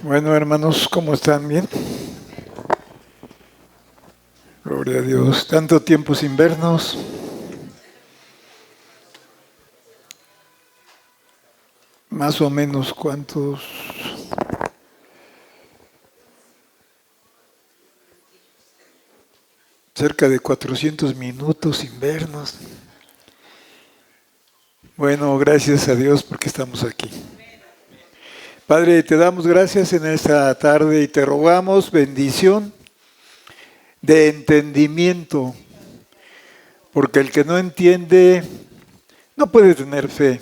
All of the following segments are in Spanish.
Bueno, hermanos, ¿cómo están? ¿Bien? Gloria a Dios. Tanto tiempo sin vernos. Más o menos, ¿cuántos? Cerca de 400 minutos sin vernos. Bueno, gracias a Dios porque estamos aquí. Padre, te damos gracias en esta tarde y te rogamos bendición de entendimiento, porque el que no entiende no puede tener fe.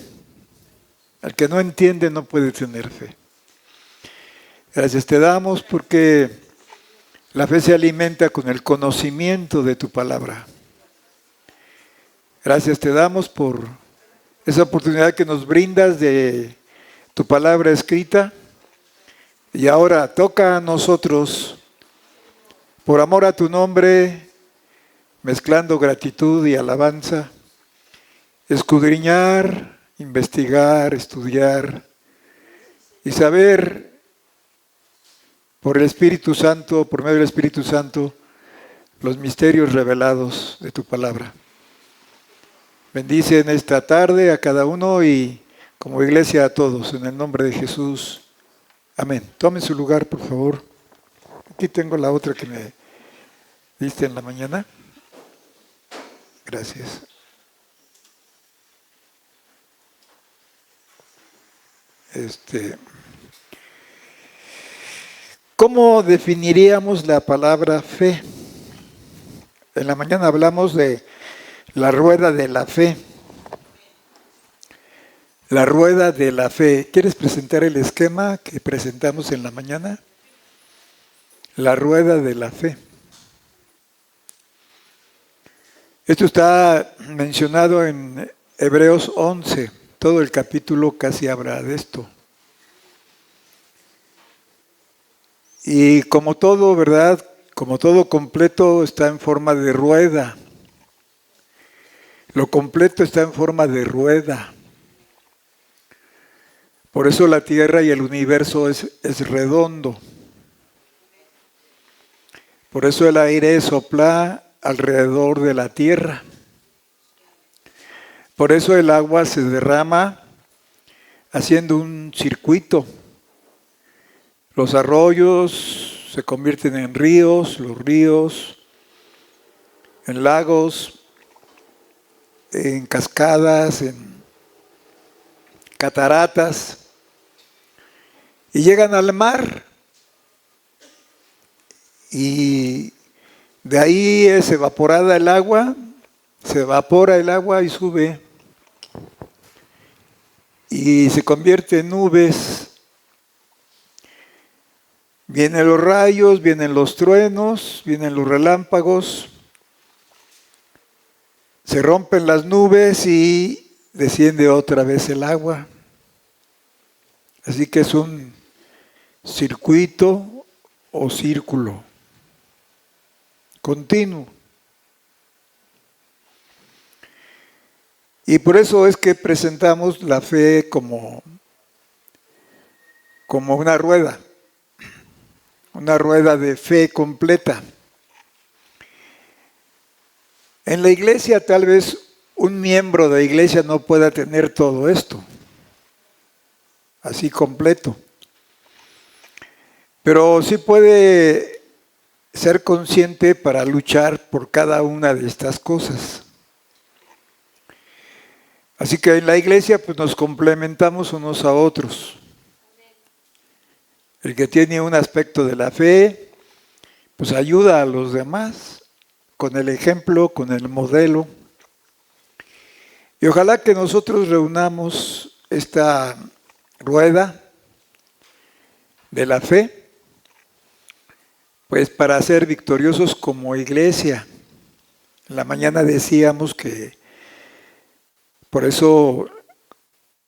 El que no entiende no puede tener fe. Gracias te damos porque la fe se alimenta con el conocimiento de tu palabra. Gracias te damos por esa oportunidad que nos brindas de tu palabra escrita. Y ahora toca a nosotros, por amor a tu nombre, mezclando gratitud y alabanza, escudriñar, investigar, estudiar y saber por el Espíritu Santo, por medio del Espíritu Santo, los misterios revelados de tu palabra. Bendice en esta tarde a cada uno y como iglesia a todos, en el nombre de Jesús. Amén. Tomen su lugar, por favor. Aquí tengo la otra que me diste en la mañana. Gracias. ¿Cómo definiríamos la palabra fe? En la mañana hablamos de la rueda de la fe. La rueda de la fe. ¿Quieres presentar el esquema que presentamos en la mañana? La rueda de la fe. Esto está mencionado en Hebreos 11. Todo el capítulo casi habla de esto. Y como todo, ¿verdad? Como todo completo está en forma de rueda. Lo completo está en forma de rueda. Por eso la Tierra y el universo es redondo. Por eso el aire sopla alrededor de la Tierra. Por eso el agua se derrama haciendo un circuito. Los arroyos se convierten en ríos, los ríos en lagos, en cascadas, en cataratas, y llegan al mar. Y de ahí es evaporada el agua, se evapora el agua y sube. Y se convierte en nubes. Vienen los rayos, vienen los truenos, vienen los relámpagos. Se rompen las nubes y desciende otra vez el agua. Así que es un circuito o círculo continuo. Y por eso es que presentamos la fe como una rueda de fe completa. En la iglesia tal vez un miembro de la iglesia no pueda tener todo esto, así completo. Pero sí puede ser consciente para luchar por cada una de estas cosas. Así que en la iglesia pues nos complementamos unos a otros. El que tiene un aspecto de la fe, pues ayuda a los demás con el ejemplo, con el modelo. Y ojalá que nosotros reunamos esta rueda de la fe, pues para ser victoriosos como iglesia. En la mañana decíamos que por eso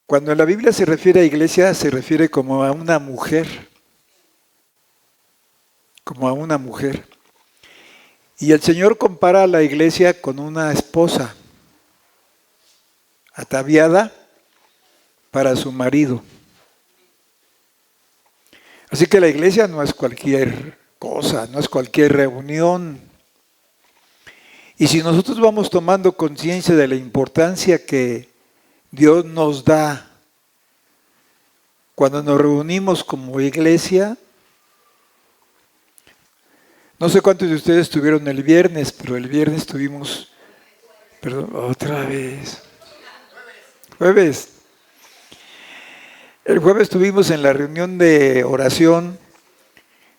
cuando en la Biblia se refiere a iglesia, se refiere como a una mujer. Como a una mujer. Y el Señor compara a la iglesia con una esposa ataviada para su marido. Así que la iglesia no es cualquier cosa, no es cualquier reunión. Y si nosotros vamos tomando conciencia de la importancia que Dios nos da cuando nos reunimos como iglesia, no sé cuántos de ustedes estuvieron el viernes, pero el viernes tuvimos, perdón, otra vez, jueves. El jueves tuvimos en la reunión de oración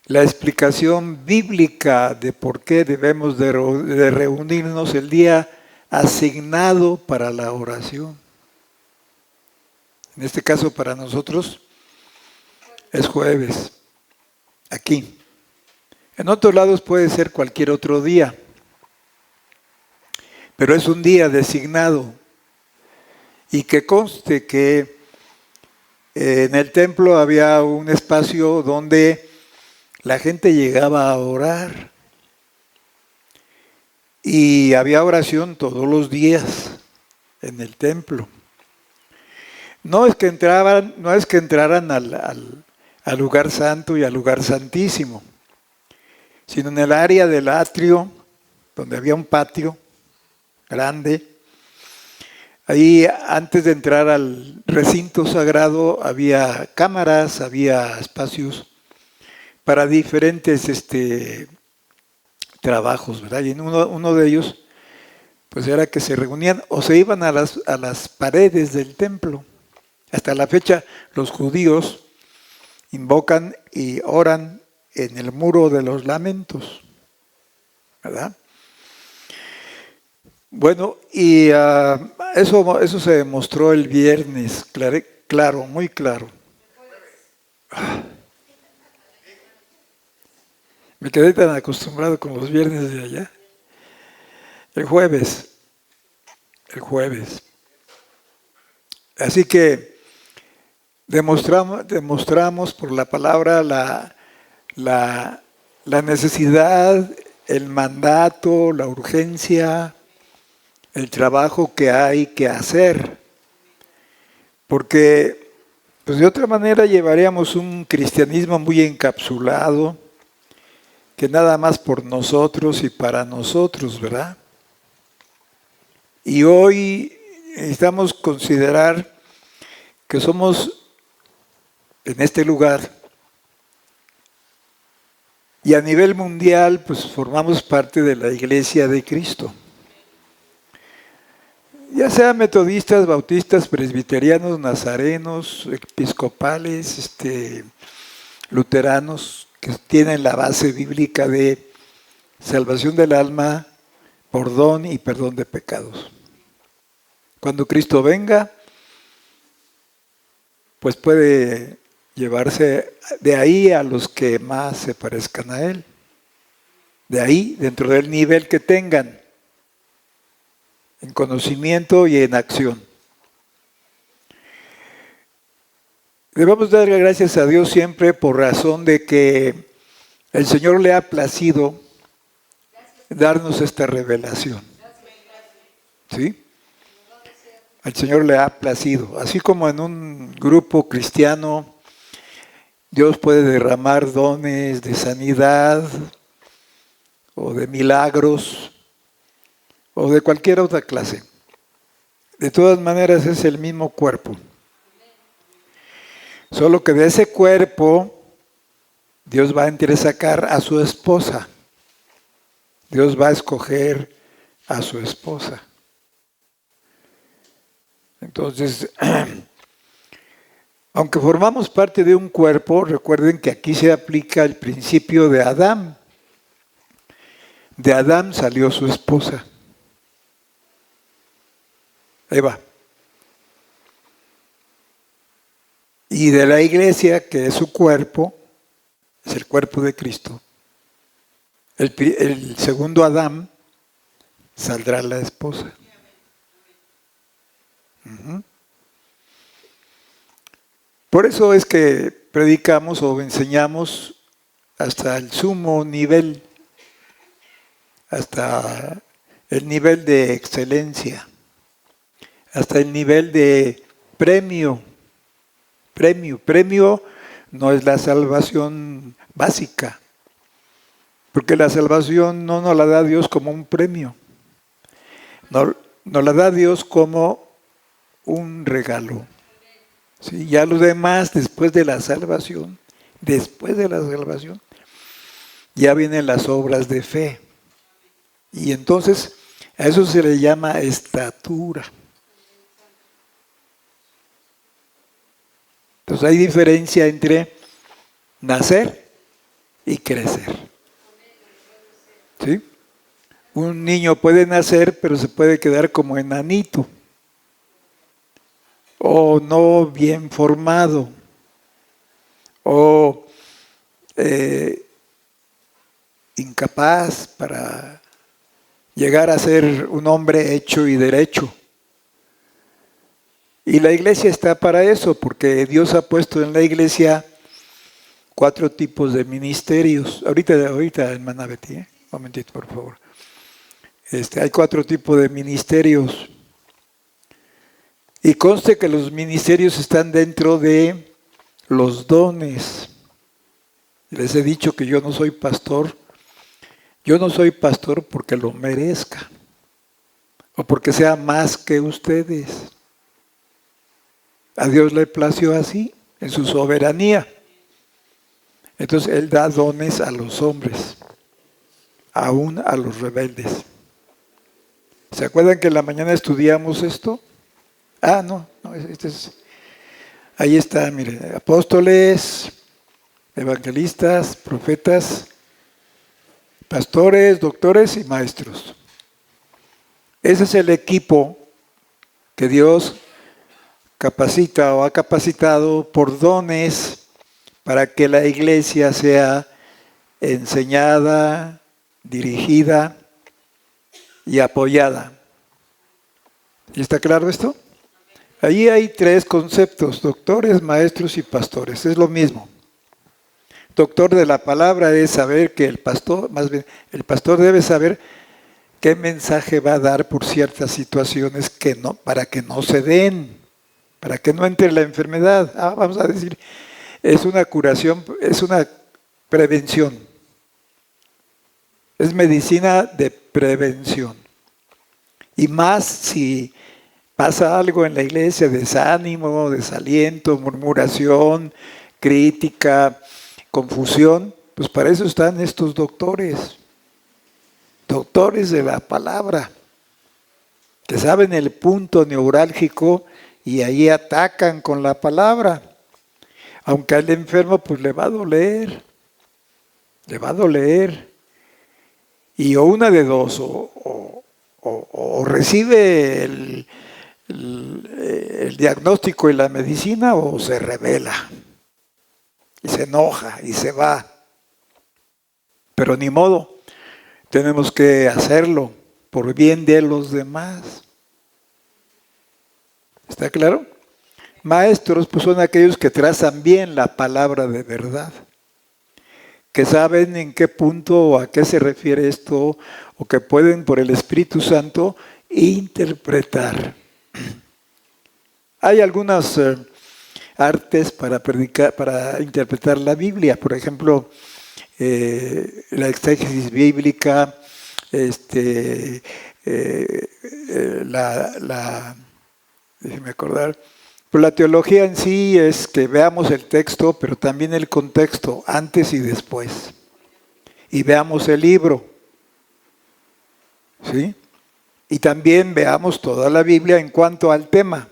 la explicación bíblica de por qué debemos de reunirnos el día asignado para la oración. En este caso para nosotros es jueves, aquí. En otros lados puede ser cualquier otro día, pero es un día designado. Y que conste que en el templo había un espacio donde la gente llegaba a orar. Y había oración todos los días en el templo. No es que entraran al lugar santo y al lugar santísimo, sino en el área del atrio, donde había un patio grande. Ahí, antes de entrar al recinto sagrado, había cámaras, había espacios para diferentes trabajos, ¿verdad? Y en uno de ellos, pues era que se reunían o se iban a las paredes del templo. Hasta la fecha, los judíos invocan y oran en el muro de los lamentos, ¿verdad? Bueno, y eso se demostró el viernes, claro, muy claro. Me quedé tan acostumbrado con los viernes de allá. El jueves. Así que demostramos por la palabra la necesidad, el mandato, la urgencia, el trabajo que hay que hacer. Porque pues de otra manera llevaríamos un cristianismo muy encapsulado, que nada más por nosotros y para nosotros, ¿verdad? Y hoy necesitamos considerar que somos en este lugar y a nivel mundial pues formamos parte de la Iglesia de Cristo. Ya sean metodistas, bautistas, presbiterianos, nazarenos, episcopales, luteranos, que tienen la base bíblica de salvación del alma por don y perdón de pecados. Cuando Cristo venga, pues puede llevarse de ahí a los que más se parezcan a Él. De ahí, dentro del nivel que tengan, en conocimiento y en acción. Debemos dar gracias a Dios siempre por razón de que el Señor le ha placido darnos esta revelación. ¿Sí? Al Señor le ha placido. Así como en un grupo cristiano, Dios puede derramar dones de sanidad o de milagros o de cualquier otra clase. De todas maneras es el mismo cuerpo. Solo que de ese cuerpo Dios va a entresacar a su esposa. Dios va a escoger a su esposa. Entonces, aunque formamos parte de un cuerpo, recuerden que aquí se aplica el principio de Adán. De Adán salió su esposa, Eva. Y de la iglesia, que es su cuerpo, es el cuerpo de Cristo, el segundo Adán, saldrá la esposa. Por eso es que predicamos o enseñamos hasta el sumo nivel, hasta el nivel de excelencia, hasta el nivel de premio no es la salvación básica, porque la salvación no nos la da Dios como un premio, nos la da Dios como un regalo. ¿Sí? Ya lo demás, después de la salvación, ya vienen las obras de fe. Y entonces a eso se le llama estatura. Entonces hay diferencia entre nacer y crecer. ¿Sí? Un niño puede nacer, pero se puede quedar como enanito, o no bien formado, o incapaz para llegar a ser un hombre hecho y derecho. Y la iglesia está para eso, porque Dios ha puesto en la iglesia 4 tipos de ministerios. Ahorita, hermana Betty, un momentito, por favor. Hay 4 tipos de ministerios. Y conste que los ministerios están dentro de los dones. Les he dicho que yo no soy pastor. Yo no soy pastor porque lo merezca o porque sea más que ustedes. A Dios le plació así, en su soberanía. Entonces Él da dones a los hombres, aún a los rebeldes. ¿Se acuerdan que en la mañana estudiamos esto? No, ahí está, mire, apóstoles, evangelistas, profetas, pastores, doctores y maestros. Ese es el equipo que Dios capacita o ha capacitado por dones para que la iglesia sea enseñada, dirigida y apoyada. ¿Y está claro esto? Allí hay 3 conceptos: doctores, maestros y pastores. Es lo mismo. Doctor de la palabra es saber que el pastor debe saber qué mensaje va a dar por ciertas situaciones para que no se den, para que no entre la enfermedad. Vamos a decir, es una curación, es una prevención. Es medicina de prevención. Y más si pasa algo en la iglesia, desánimo, desaliento, murmuración, crítica, confusión, pues para eso están estos doctores de la palabra, que saben el punto neurálgico y ahí atacan con la palabra. Aunque al enfermo pues le va a doler. Y o una de dos, o recibe el diagnóstico y la medicina, o se rebela y se enoja y se va. Pero ni modo, tenemos que hacerlo por bien de los demás. ¿Está claro? Maestros pues son aquellos que trazan bien la palabra de verdad, que saben en qué punto o a qué se refiere esto, o que pueden por el Espíritu Santo interpretar. Hay algunas artes para interpretar la Biblia, por ejemplo, la exégesis bíblica, déjeme acordar. Pues la teología en sí es que veamos el texto, pero también el contexto, antes y después. Y veamos el libro. ¿Sí? Y también veamos toda la Biblia en cuanto al tema.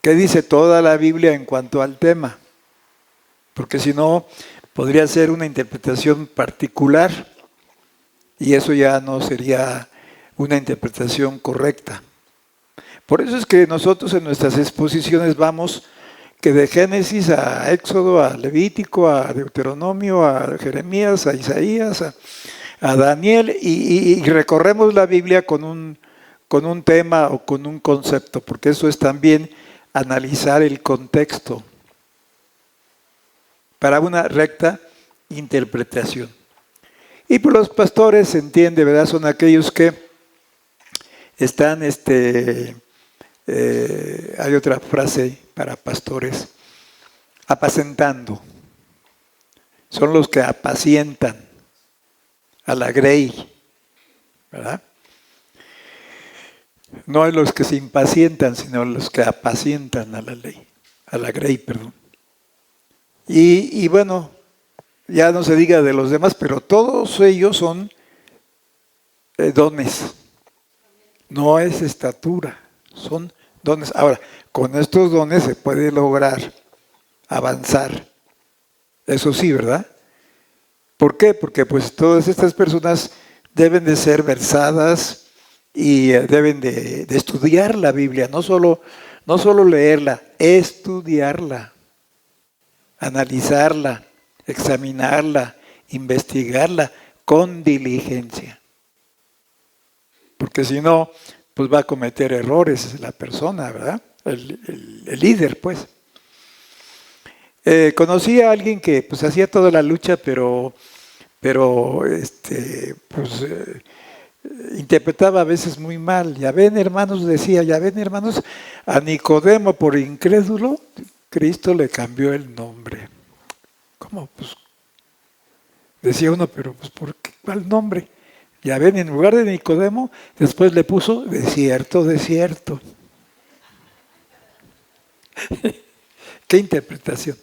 ¿Qué dice toda la Biblia en cuanto al tema? Porque si no, podría ser una interpretación particular y eso ya no sería una interpretación correcta. Por eso es que nosotros en nuestras exposiciones vamos que de Génesis a Éxodo, a Levítico, a Deuteronomio, a Jeremías, a Isaías, a Daniel, y recorremos la Biblia con un tema o con un concepto, porque eso es también analizar el contexto para una recta interpretación. Y por los pastores, se entiende, ¿verdad? Son aquellos que están, hay otra frase para pastores, apacentando. Son los que apacientan a la grey, ¿verdad? No es los que se impacientan, sino los que apacientan a la ley, a la grey, perdón. Y bueno, ya no se diga de los demás, pero todos ellos son dones. No es estatura, son dones. Ahora, con estos dones se puede lograr avanzar. Eso sí, ¿verdad? ¿Por qué? Porque pues todas estas personas deben de ser versadas y deben de estudiar la Biblia, no solo leerla, estudiarla, analizarla, examinarla, investigarla con diligencia. Porque si no, pues va a cometer errores la persona, ¿verdad? El líder, pues. Conocí a alguien que pues hacía toda la lucha, pero interpretaba a veces muy mal. Ya ven, hermanos, decía, ya ven, hermanos, a Nicodemo por incrédulo, Cristo le cambió el nombre. ¿Cómo? Pues decía uno, pero pues ¿por qué? ¿Cuál nombre? Ya ven, en lugar de Nicodemo, después le puso desierto, desierto. ¿Qué interpretación?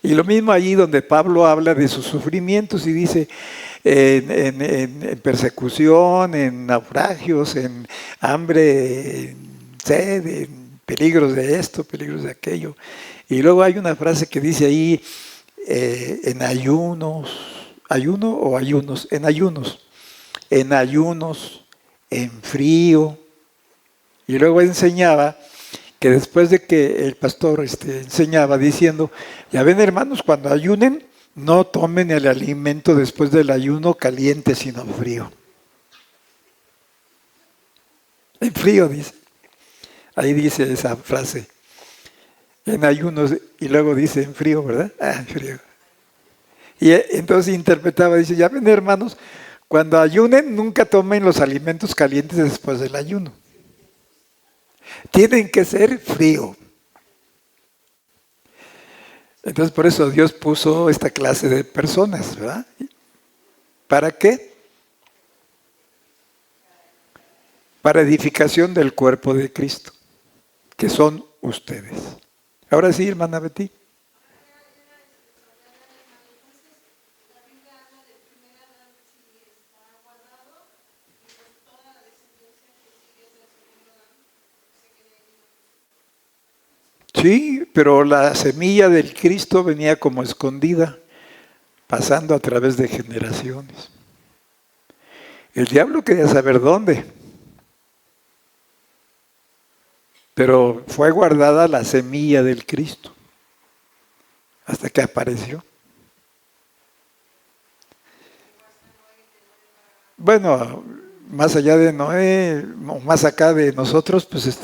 Y lo mismo allí donde Pablo habla de sus sufrimientos y dice en persecución, en naufragios, en hambre, en sed, en peligros de esto, peligros de aquello. Y luego hay una frase que dice ahí en ayunos, ayuno o ayunos, en ayunos, en frío. Y luego enseñaba que después de que el pastor enseñaba diciendo, ya ven hermanos, cuando ayunen, no tomen el alimento después del ayuno caliente, sino frío. En frío, dice. Ahí dice esa frase. En ayunos, y luego dice en frío, ¿verdad? En frío. Y entonces interpretaba, dice, ya ven hermanos, cuando ayunen, nunca tomen los alimentos calientes después del ayuno. Tienen que ser frío. Entonces por eso Dios puso esta clase de personas, ¿verdad? ¿Para qué? Para edificación del cuerpo de Cristo, que son ustedes. Ahora sí, hermana Betty. Sí, pero la semilla del Cristo venía como escondida, pasando a través de generaciones. El diablo quería saber dónde, pero fue guardada la semilla del Cristo hasta que apareció. Bueno, más allá de Noé, o más acá de nosotros, pues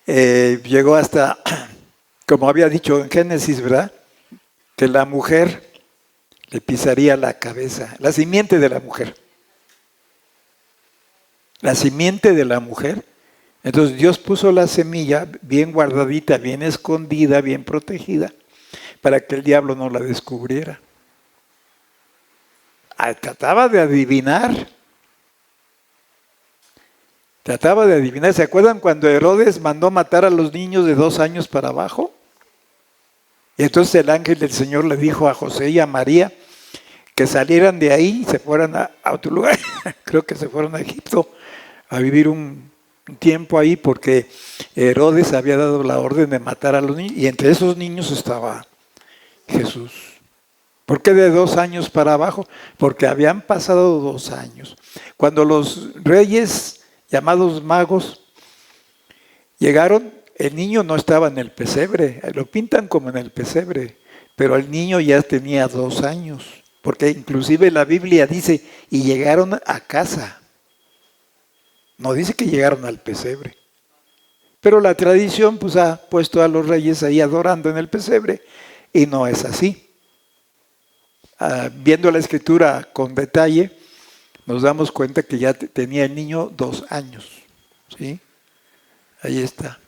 llegó hasta, como había dicho en Génesis, ¿verdad? Que la mujer le pisaría la cabeza, la simiente de la mujer. La simiente de la mujer. Entonces Dios puso la semilla bien guardadita, bien escondida, bien protegida, para que el diablo no la descubriera. Trataba de adivinar. Trataba de adivinar. ¿Se acuerdan cuando Herodes mandó matar a los niños de 2 años para abajo? Y entonces el ángel del Señor le dijo a José y a María que salieran de ahí y se fueran a otro lugar. Creo que se fueron a Egipto a vivir un tiempo ahí porque Herodes había dado la orden de matar a los niños y entre esos niños estaba Jesús. ¿Por qué de 2 años para abajo? Porque habían pasado 2 años. Cuando los reyes llamados magos llegaron, el niño no estaba en el pesebre, lo pintan como en el pesebre, pero el niño ya tenía 2 años, porque inclusive la Biblia dice, y llegaron a casa. No dice que llegaron al pesebre. Pero la tradición pues ha puesto a los reyes ahí adorando en el pesebre, y no es así. Viendo la escritura con detalle, nos damos cuenta que ya tenía el niño 2 años. ¿Sí? Ahí está.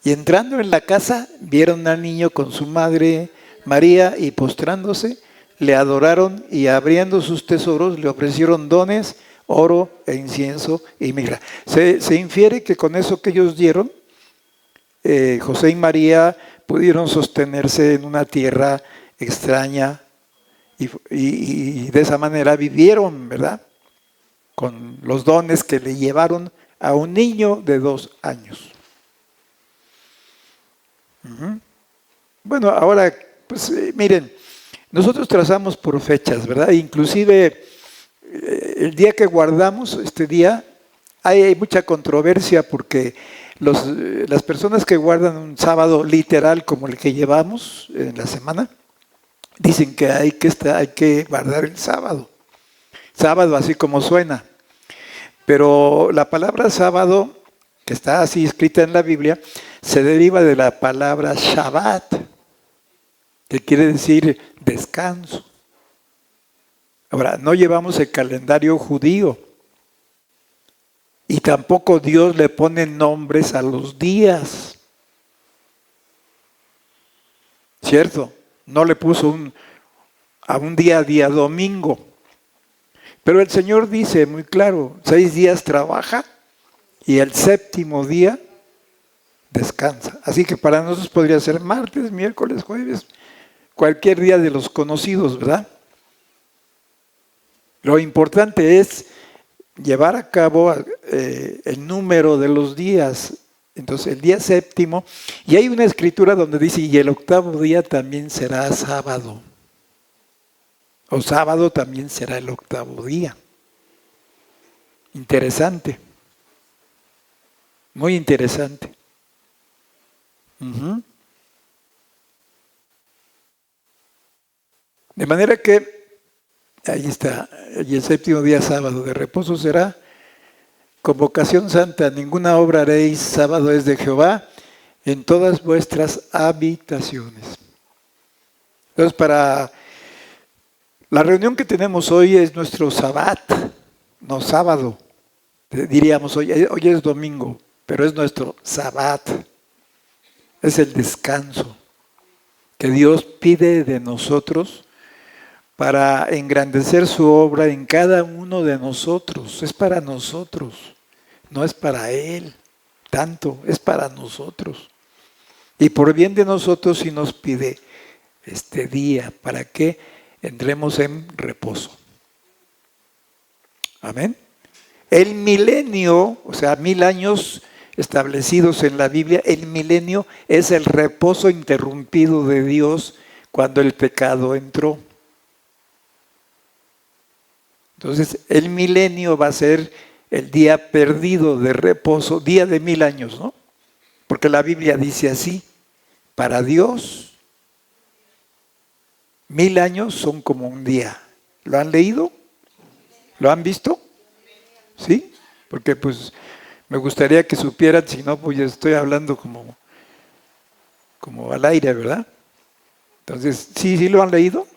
Y entrando en la casa, vieron al niño con su madre María y postrándose, le adoraron y abriendo sus tesoros le ofrecieron dones, oro e incienso y mirra. Se infiere que con eso que ellos dieron, José y María pudieron sostenerse en una tierra extraña y de esa manera vivieron, ¿verdad? Con los dones que le llevaron a un niño de 2 años. Bueno, ahora, pues miren, nosotros trazamos por fechas, ¿verdad? Inclusive el día que guardamos, este día, hay mucha controversia porque las personas que guardan un sábado literal como el que llevamos en la semana, dicen que hay que guardar el sábado. Sábado así como suena. Pero la palabra sábado, que está así escrita en la Biblia, se deriva de la palabra Shabbat, que quiere decir descanso. Ahora, no llevamos el calendario judío y tampoco Dios le pone nombres a los días. ¿Cierto? No le puso a un día domingo. Pero el Señor dice muy claro, 6 días trabaja y el 7º día descansa. Así que para nosotros podría ser martes, miércoles, jueves, cualquier día de los conocidos, ¿verdad? Lo importante es llevar a cabo el número de los días. Entonces, el día 7º, y hay una escritura donde dice, y el 8º día también será sábado. O sábado también será el 8º día. Interesante. Muy interesante. De manera que, ahí está, y el 7º día sábado de reposo será convocación santa, ninguna obra haréis, sábado es de Jehová, en todas vuestras habitaciones. Entonces, para la reunión que tenemos hoy es nuestro sabbat, no sábado. Diríamos hoy es domingo, pero es nuestro sabbat. Es el descanso que Dios pide de nosotros para engrandecer su obra en cada uno de nosotros. Es para nosotros, no es para Él tanto, es para nosotros. Y por bien de nosotros sí nos pide este día para que entremos en reposo. Amén. El milenio, o sea, 1000 años establecidos en la Biblia, el milenio es el reposo interrumpido de Dios cuando el pecado entró. Entonces, el milenio va a ser el día perdido de reposo, día de 1000 años, ¿no? Porque la Biblia dice así, para Dios, 1000 años son como un día. ¿Lo han leído? ¿Lo han visto? ¿Sí? Porque pues me gustaría que supieran, si no, pues estoy hablando como al aire, ¿verdad? Entonces, ¿sí lo han leído?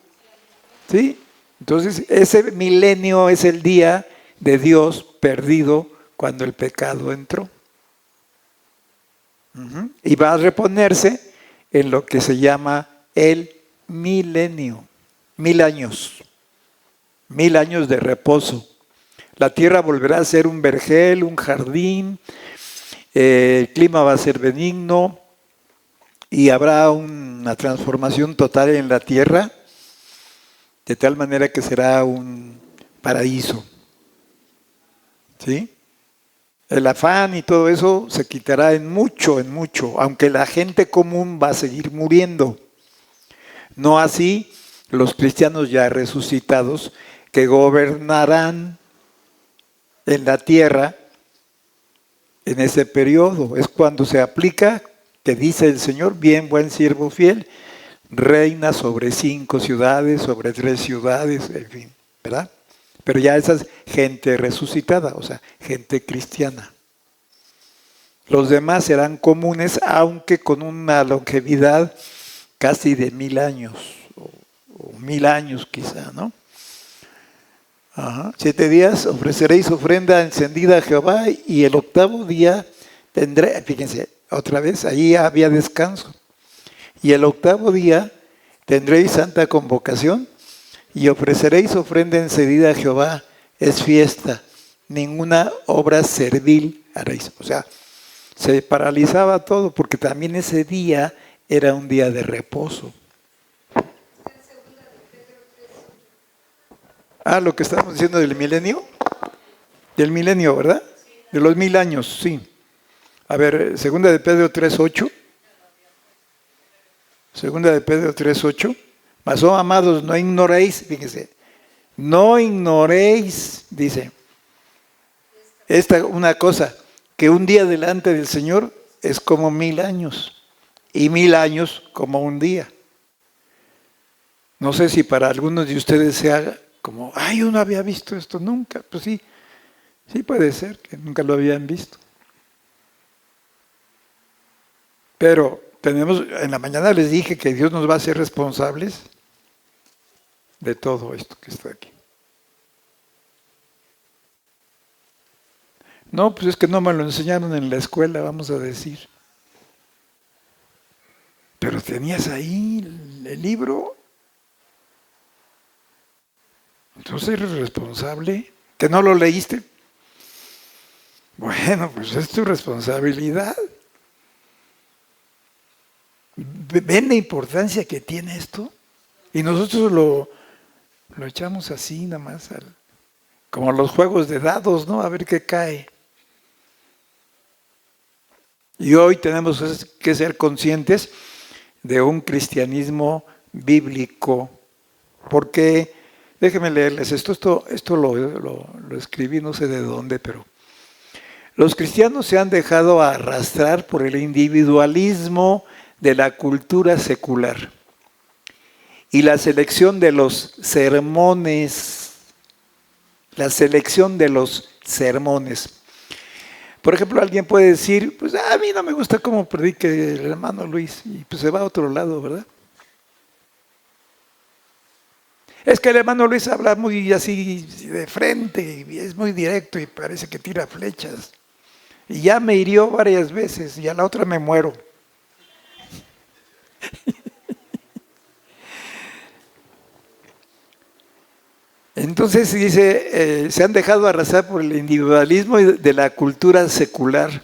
¿Sí? Entonces, ese milenio es el día de Dios perdido cuando el pecado entró. Y va a reponerse en lo que se llama el milenio. 1000 años. 1000 años de reposo. La tierra volverá a ser un vergel, un jardín. El clima va a ser benigno. Y habrá una transformación total en la tierra. De tal manera que será un paraíso. ¿Sí? El afán y todo eso se quitará en mucho, aunque la gente común va a seguir muriendo. No así los cristianos ya resucitados que gobernarán en la tierra en ese periodo. Es cuando se aplica que dice el Señor, bien, buen siervo fiel, reina sobre 5 ciudades, sobre 3 ciudades, en fin, ¿verdad? Pero ya esa es gente resucitada, o sea, gente cristiana. Los demás serán comunes, aunque con una longevidad casi de 1000 años, o 1000 años quizá, ¿no? 7 días ofreceréis ofrenda encendida a Jehová y el 8º día tendré, fíjense, otra vez, ahí había descanso. Y el octavo día tendréis santa convocación y ofreceréis ofrenda encendida a Jehová, es fiesta, ninguna obra servil haréis. O sea, se paralizaba todo porque también ese día era un día de reposo. Ah, lo que estábamos diciendo del milenio. Del milenio, ¿verdad? De los 1000 años, sí. A ver, segunda de Pedro 3:8. Segunda de Pedro 3:8. Mas, oh amados, no ignoréis, fíjense, no ignoréis, dice, una cosa, que un día delante del Señor es como 1000 años, y 1000 años como un día. No sé si para algunos de ustedes sea como, ay, yo no había visto esto nunca. Pues sí, sí puede ser que nunca lo habían visto. Pero en la mañana les dije que Dios nos va a hacer responsables de todo esto que está aquí. No, pues es que no me lo enseñaron en la escuela, vamos a decir. Pero tenías ahí el libro. Entonces eres responsable. ¿Que no lo leíste? Bueno, pues es tu responsabilidad. ¿Ven la importancia que tiene esto? Y nosotros lo echamos así nada más, como los juegos de dados, ¿no? A ver qué cae. Y hoy tenemos que ser conscientes de un cristianismo bíblico, porque, déjenme leerles esto lo escribí no sé de dónde, pero los cristianos se han dejado arrastrar por el individualismo de la cultura secular y la selección de los sermones, Por ejemplo, alguien puede decir, pues a mí no me gusta cómo predica el hermano Luis, y pues se va a otro lado, ¿verdad? Es que el hermano Luis habla muy así de frente, y es muy directo y parece que tira flechas. Y ya me hirió varias veces y a la otra me muero. Entonces dice, se han dejado arrasar por el individualismo de la cultura secular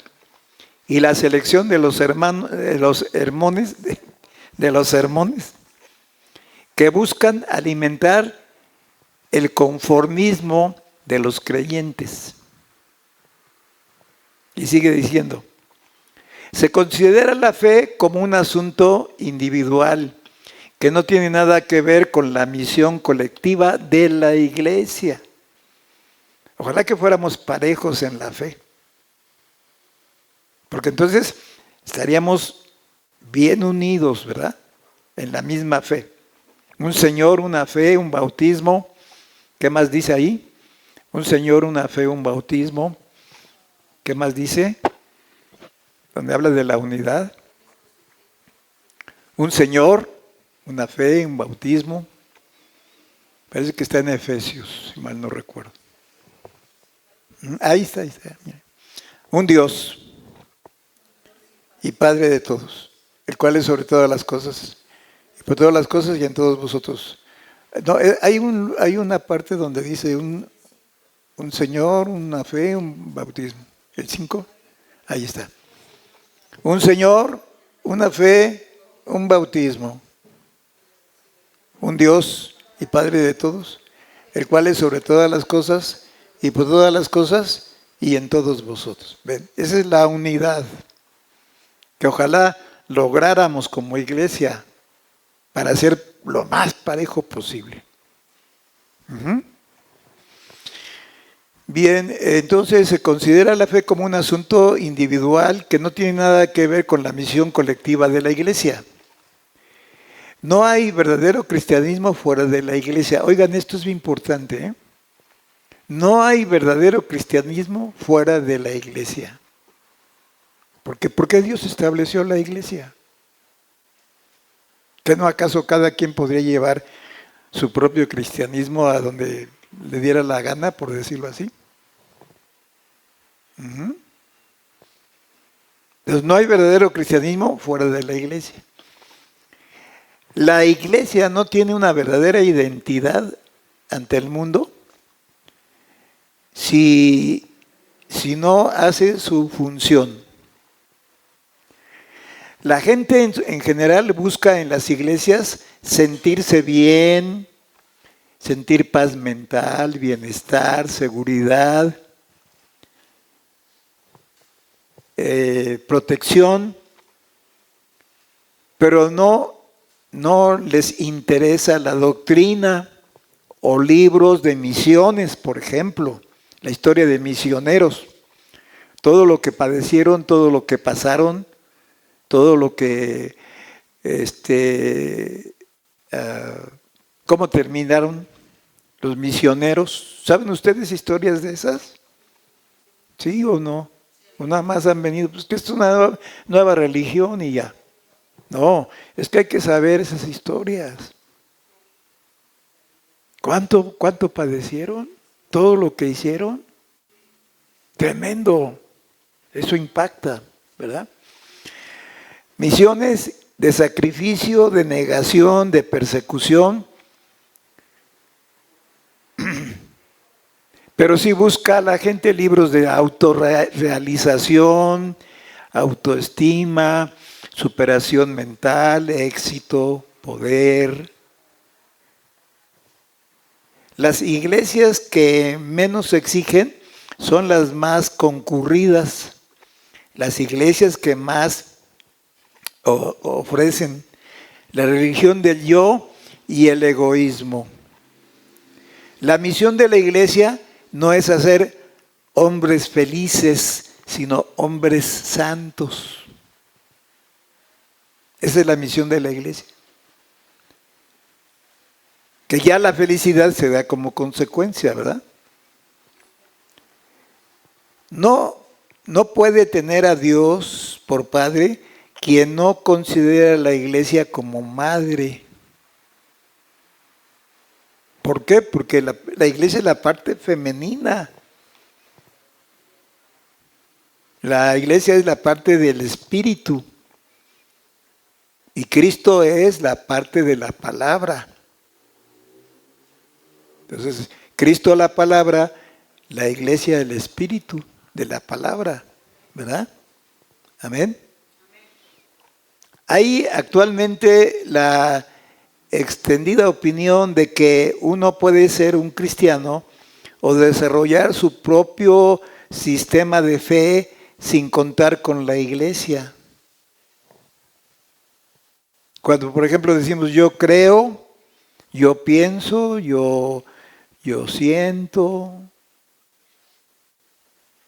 y la selección de los sermones que buscan alimentar el conformismo de los creyentes. Y sigue diciendo, se considera la fe como un asunto individual que no tiene nada que ver con la misión colectiva de la iglesia. Ojalá que fuéramos parejos en la fe, porque entonces estaríamos bien unidos, ¿verdad? En la misma fe. Un Señor, una fe, un bautismo. ¿Qué más dice ahí? Un Señor, una fe, un bautismo. ¿Qué más dice? Donde habla de la unidad. Un Señor, una fe, un bautismo. Parece que está en Efesios, si mal no recuerdo. Ahí está. Mira. Un Dios y Padre de todos, el cual es sobre todas las cosas, y por todas las cosas y en todos vosotros. No, hay una parte donde dice un Señor, una fe, un bautismo. ¿El 5? Ahí está. Un Señor, una fe, un bautismo. Un Dios y Padre de todos, el cual es sobre todas las cosas y por todas las cosas y en todos vosotros. ¿Ven? Esa es la unidad que ojalá lográramos como iglesia para ser lo más parejo posible. Bien, entonces se considera la fe como un asunto individual que no tiene nada que ver con la misión colectiva de la iglesia. No hay verdadero cristianismo fuera de la iglesia. Oigan, esto es muy importante, ¿eh? No hay verdadero cristianismo fuera de la iglesia. ¿Por qué Dios estableció la iglesia? ¿Que no acaso cada quien podría llevar su propio cristianismo a donde le diera la gana, por decirlo así? Entonces no hay verdadero cristianismo fuera de la iglesia. La iglesia no tiene una verdadera identidad ante el mundo si no hace su función. La gente en general busca en las iglesias sentirse bien, sentir paz mental, bienestar, seguridad, protección, pero no les interesa la doctrina o libros de misiones, por ejemplo, la historia de misioneros, todo lo que padecieron, todo lo que pasaron, todo lo que, cómo terminaron los misioneros. ¿Saben ustedes historias de esas? ¿Sí o no? ¿O nada más han venido? Pues que esto es una nueva religión y ya. No, es que hay que saber esas historias. ¿Cuánto padecieron? ¿Todo lo que hicieron? Tremendo. Eso impacta, ¿verdad? Misiones de sacrificio, de negación, de persecución. Pero sí busca a la gente libros de autorrealización, autoestima, superación mental, éxito, poder. Las iglesias que menos exigen son las más concurridas, las iglesias que más ofrecen la religión del yo y el egoísmo. La misión de la iglesia no es hacer hombres felices, sino hombres santos. Esa es la misión de la iglesia. Que ya la felicidad se da como consecuencia, ¿verdad? No puede tener a Dios por padre quien no considera a la iglesia como madre. ¿Por qué? Porque la iglesia es la parte femenina. La iglesia es la parte del espíritu. Y Cristo es la parte de la palabra. Entonces, Cristo la palabra, la iglesia el espíritu de la palabra, ¿verdad? Amén. Hay actualmente la extendida opinión de que uno puede ser un cristiano o desarrollar su propio sistema de fe sin contar con la iglesia. Cuando, por ejemplo, decimos yo creo, yo pienso, yo siento,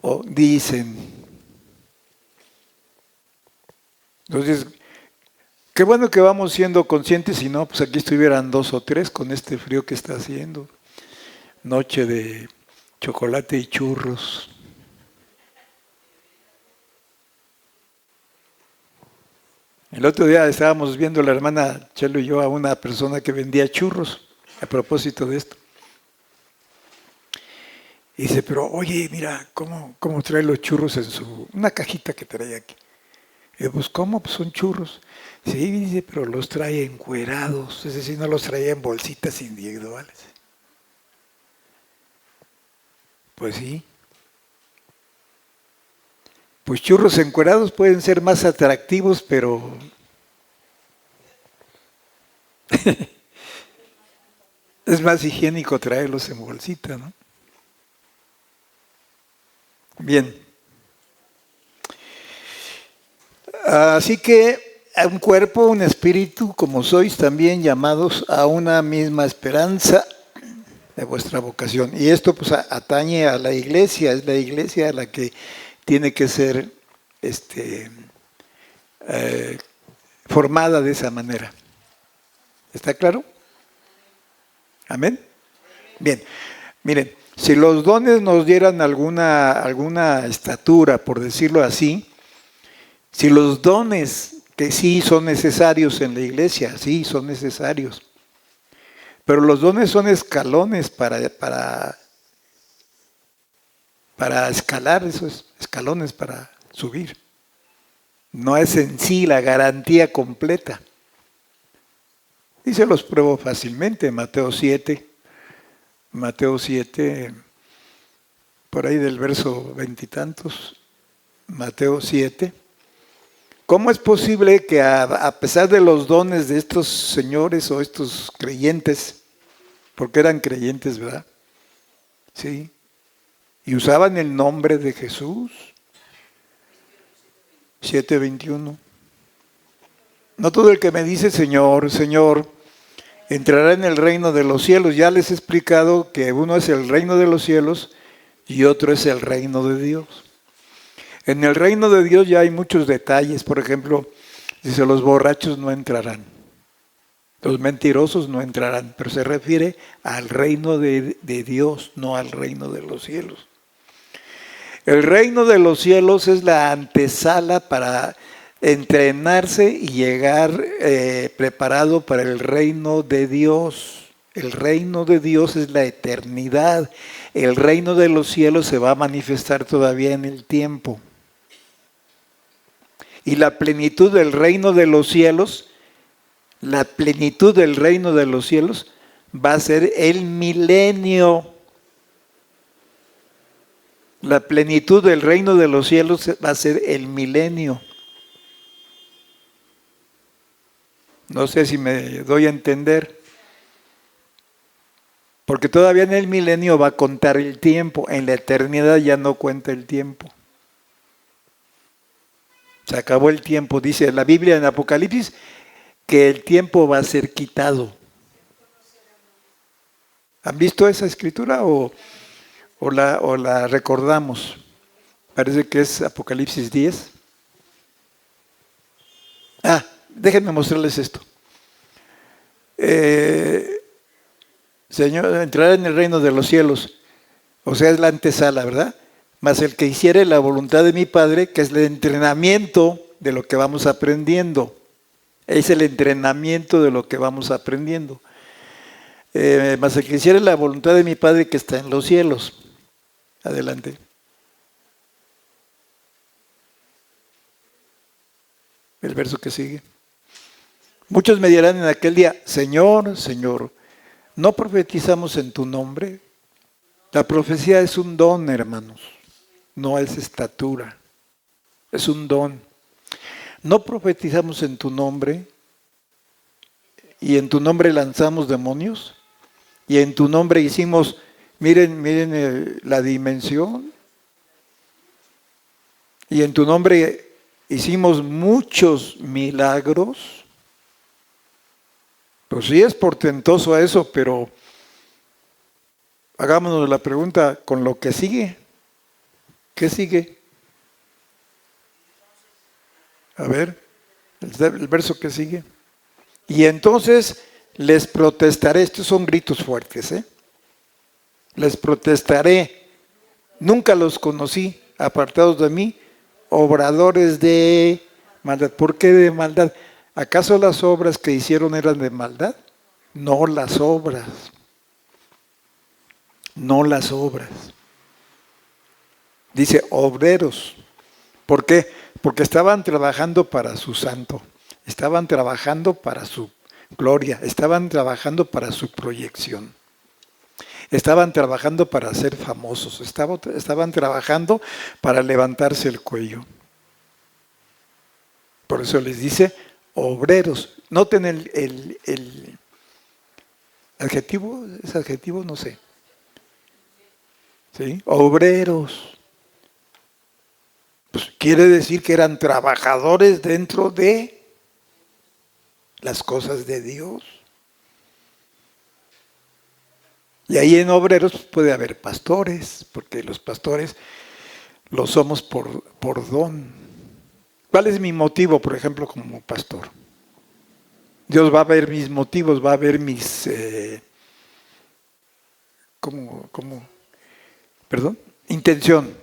o dicen. Entonces, qué bueno que vamos siendo conscientes, si no, pues aquí estuvieran 2 o 3 con este frío que está haciendo. Noche de chocolate y churros. El otro día estábamos viendo la hermana Chelo y yo a una persona que vendía churros, a propósito de esto. Y dice, pero oye, mira, ¿cómo trae los churros en una cajita que trae aquí? Y yo, pues, ¿cómo? Pues son churros. Sí, dice, pero los trae encuerados, es decir, no los traía en bolsitas individuales. Pues sí. Pues churros encuerados pueden ser más atractivos, pero es más higiénico traerlos en bolsita, ¿no? Bien. Así que un cuerpo, un espíritu, como sois también llamados a una misma esperanza de vuestra vocación. Y esto pues atañe a la iglesia, es la iglesia la que tiene que ser formada de esa manera. ¿Está claro? ¿Amén? Bien, miren, si los dones nos dieran alguna estatura, por decirlo así, si los dones que sí son necesarios en la iglesia, sí son necesarios, pero los dones son escalones para escalar, esos escalones para subir. No es en sí la garantía completa. Y se los pruebo fácilmente. Mateo 7, por ahí del verso veintitantos, Mateo 7. ¿Cómo es posible que a pesar de los dones de estos señores o estos creyentes, porque eran creyentes, ¿verdad? Sí. Y usaban el nombre de Jesús. 7:21. No todo el que me dice Señor, Señor, entrará en el reino de los cielos. Ya les he explicado que uno es el reino de los cielos y otro es el reino de Dios. En el reino de Dios ya hay muchos detalles. Por ejemplo, dice, los borrachos no entrarán. Los mentirosos no entrarán. Pero se refiere al reino de Dios, no al reino de los cielos. El reino de los cielos es la antesala para entrenarse y llegar preparado para el reino de Dios. El reino de Dios es la eternidad. El reino de los cielos se va a manifestar todavía en el tiempo. Y la plenitud del reino de los cielos, va a ser el milenio. La plenitud del reino de los cielos va a ser el milenio. No sé si me doy a entender. Porque todavía en el milenio va a contar el tiempo. En la eternidad ya no cuenta el tiempo. Se acabó el tiempo. Dice la Biblia en Apocalipsis que el tiempo va a ser quitado. ¿Han visto esa escritura o la recordamos? Parece que es Apocalipsis 10. Déjenme mostrarles esto. Señor, entrar en el reino de los cielos. O sea, es la antesala, ¿verdad? Mas el que hiciere la voluntad de mi Padre, que es el entrenamiento de lo que vamos aprendiendo. Es el entrenamiento de lo que vamos aprendiendo. Mas el que hiciere la voluntad de mi Padre que está en los cielos. Adelante. El verso que sigue. Muchos me dirán en aquel día, Señor, Señor, ¿no profetizamos en tu nombre? La profecía es un don, hermanos, no es estatura, es un don. ¿No profetizamos en tu nombre y en tu nombre lanzamos demonios? Y en tu nombre hicimos, miren la dimensión, y en tu nombre hicimos muchos milagros. Pues sí es portentoso eso, pero hagámonos la pregunta con lo que sigue. ¿Qué sigue? A ver, el verso que sigue. Y entonces les protestaré, estos son gritos fuertes, les protestaré, nunca los conocí, apartados de mí, obradores de maldad. ¿Por qué de maldad? ¿Acaso las obras que hicieron eran de maldad? No las obras. No las obras. Dice obreros. ¿Por qué? Porque estaban trabajando para su santo. Estaban trabajando para su gloria. Estaban trabajando para su proyección. Estaban trabajando para ser famosos. Estaban trabajando para levantarse el cuello. Por eso les dice obreros. Noten el adjetivo, ¿es adjetivo? No sé. ¿Sí? Obreros. Pues quiere decir que eran trabajadores dentro de las cosas de Dios. Y ahí en obreros puede haber pastores, porque los pastores lo somos por don. ¿Cuál es mi motivo, por ejemplo, como pastor? Dios va a ver mis motivos, va a ver mis... intención.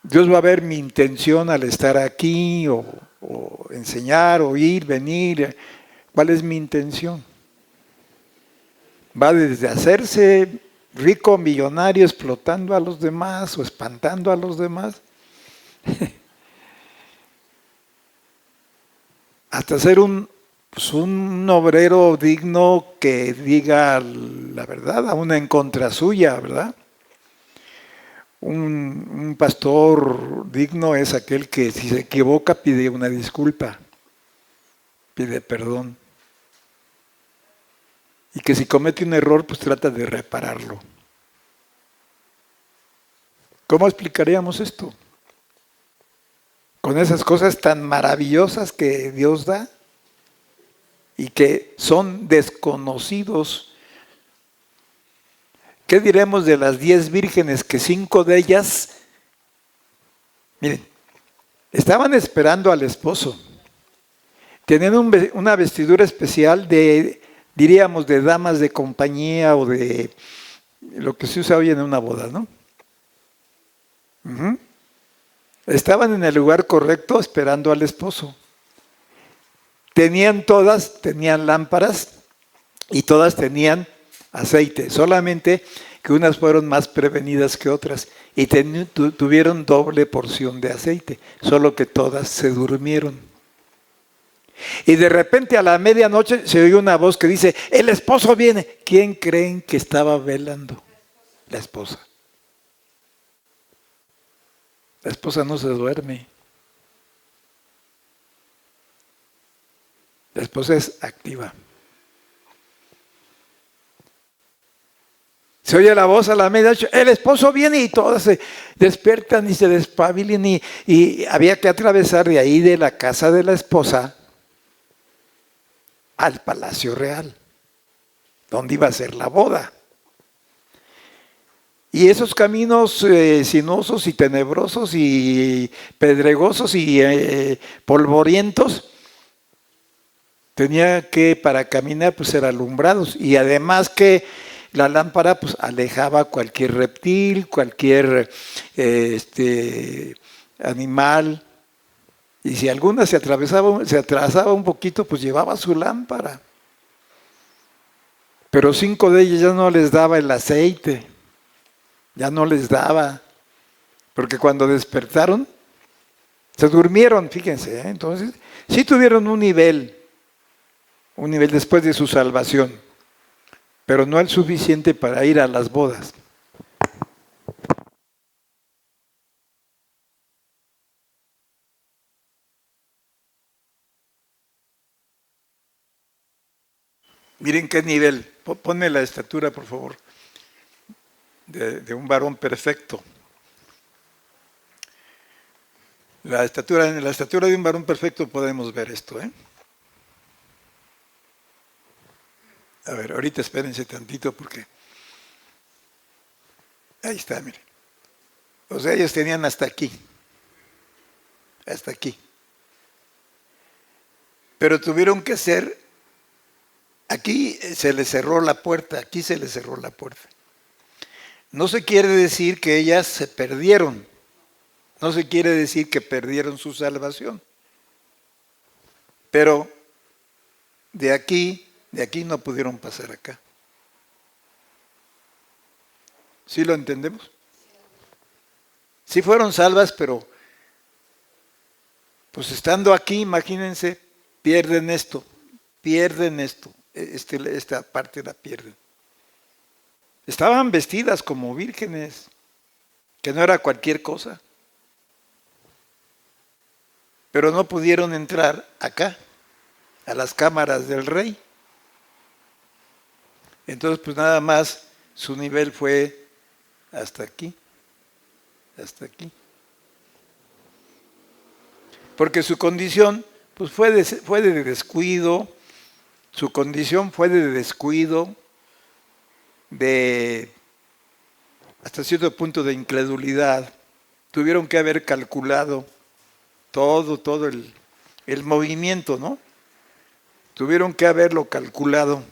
Dios va a ver mi intención al estar aquí o enseñar, o ir, venir. ¿Cuál es mi intención? Va desde hacerse rico, millonario, explotando a los demás o espantando a los demás. hasta ser pues un obrero digno que diga la verdad, aún en contra suya, ¿verdad? Un pastor digno es aquel que si se equivoca pide una disculpa, pide perdón. Y que si comete un error, pues trata de repararlo. ¿Cómo explicaríamos esto? Con esas cosas tan maravillosas que Dios da y que son desconocidos. ¿Qué diremos de las 10 vírgenes que 5 de ellas, miren, estaban esperando al esposo? Tenían una vestidura especial de, diríamos, de damas de compañía o de lo que se usa hoy en una boda, ¿no? Estaban en el lugar correcto esperando al esposo. Tenían lámparas y todas tenían aceite, solamente que unas fueron más prevenidas que otras y tuvieron doble porción de aceite, solo que todas se durmieron. Y de repente a la medianoche se oye una voz que dice, el esposo viene. ¿Quién creen que estaba velando? La esposa. La esposa no se duerme. La esposa es activa. Se oye la voz a la medianoche, el esposo viene y todas se despiertan y se despabilan y había que atravesar de ahí de la casa de la esposa al Palacio Real, donde iba a ser la boda. Y esos caminos sinuosos y tenebrosos y pedregosos y polvorientos, tenía que para caminar pues ser alumbrados y además que la lámpara pues alejaba cualquier reptil, cualquier animal y si alguna se atrasaba un poquito pues llevaba su lámpara. Pero 5 de ellas ya no les daba el aceite, ya no les daba, porque cuando despertaron se durmieron, fíjense, entonces sí tuvieron un nivel después de su salvación, pero no el suficiente para ir a las bodas. Miren qué nivel, ponme la estatura por favor, de un varón perfecto. En la estatura de un varón perfecto podemos ver esto, A ver, ahorita espérense tantito porque... Ahí está, miren. O sea, ellos tenían hasta aquí. Hasta aquí. Pero tuvieron que ser... Aquí se les cerró la puerta, aquí se les cerró la puerta. No se quiere decir que ellas se perdieron. No se quiere decir que perdieron su salvación. Pero de aquí no pudieron pasar acá. ¿Sí lo entendemos? Sí fueron salvas, pero pues estando aquí, imagínense, pierden esto, esta parte la pierden. Estaban vestidas como vírgenes, que no era cualquier cosa, pero no pudieron entrar acá, a las cámaras del rey. Entonces, pues nada más su nivel fue hasta aquí, hasta aquí. Porque su condición pues fue de descuido, su condición fue de descuido, de hasta cierto punto de incredulidad. Tuvieron que haber calculado todo el movimiento, ¿no? Tuvieron que haberlo calculado.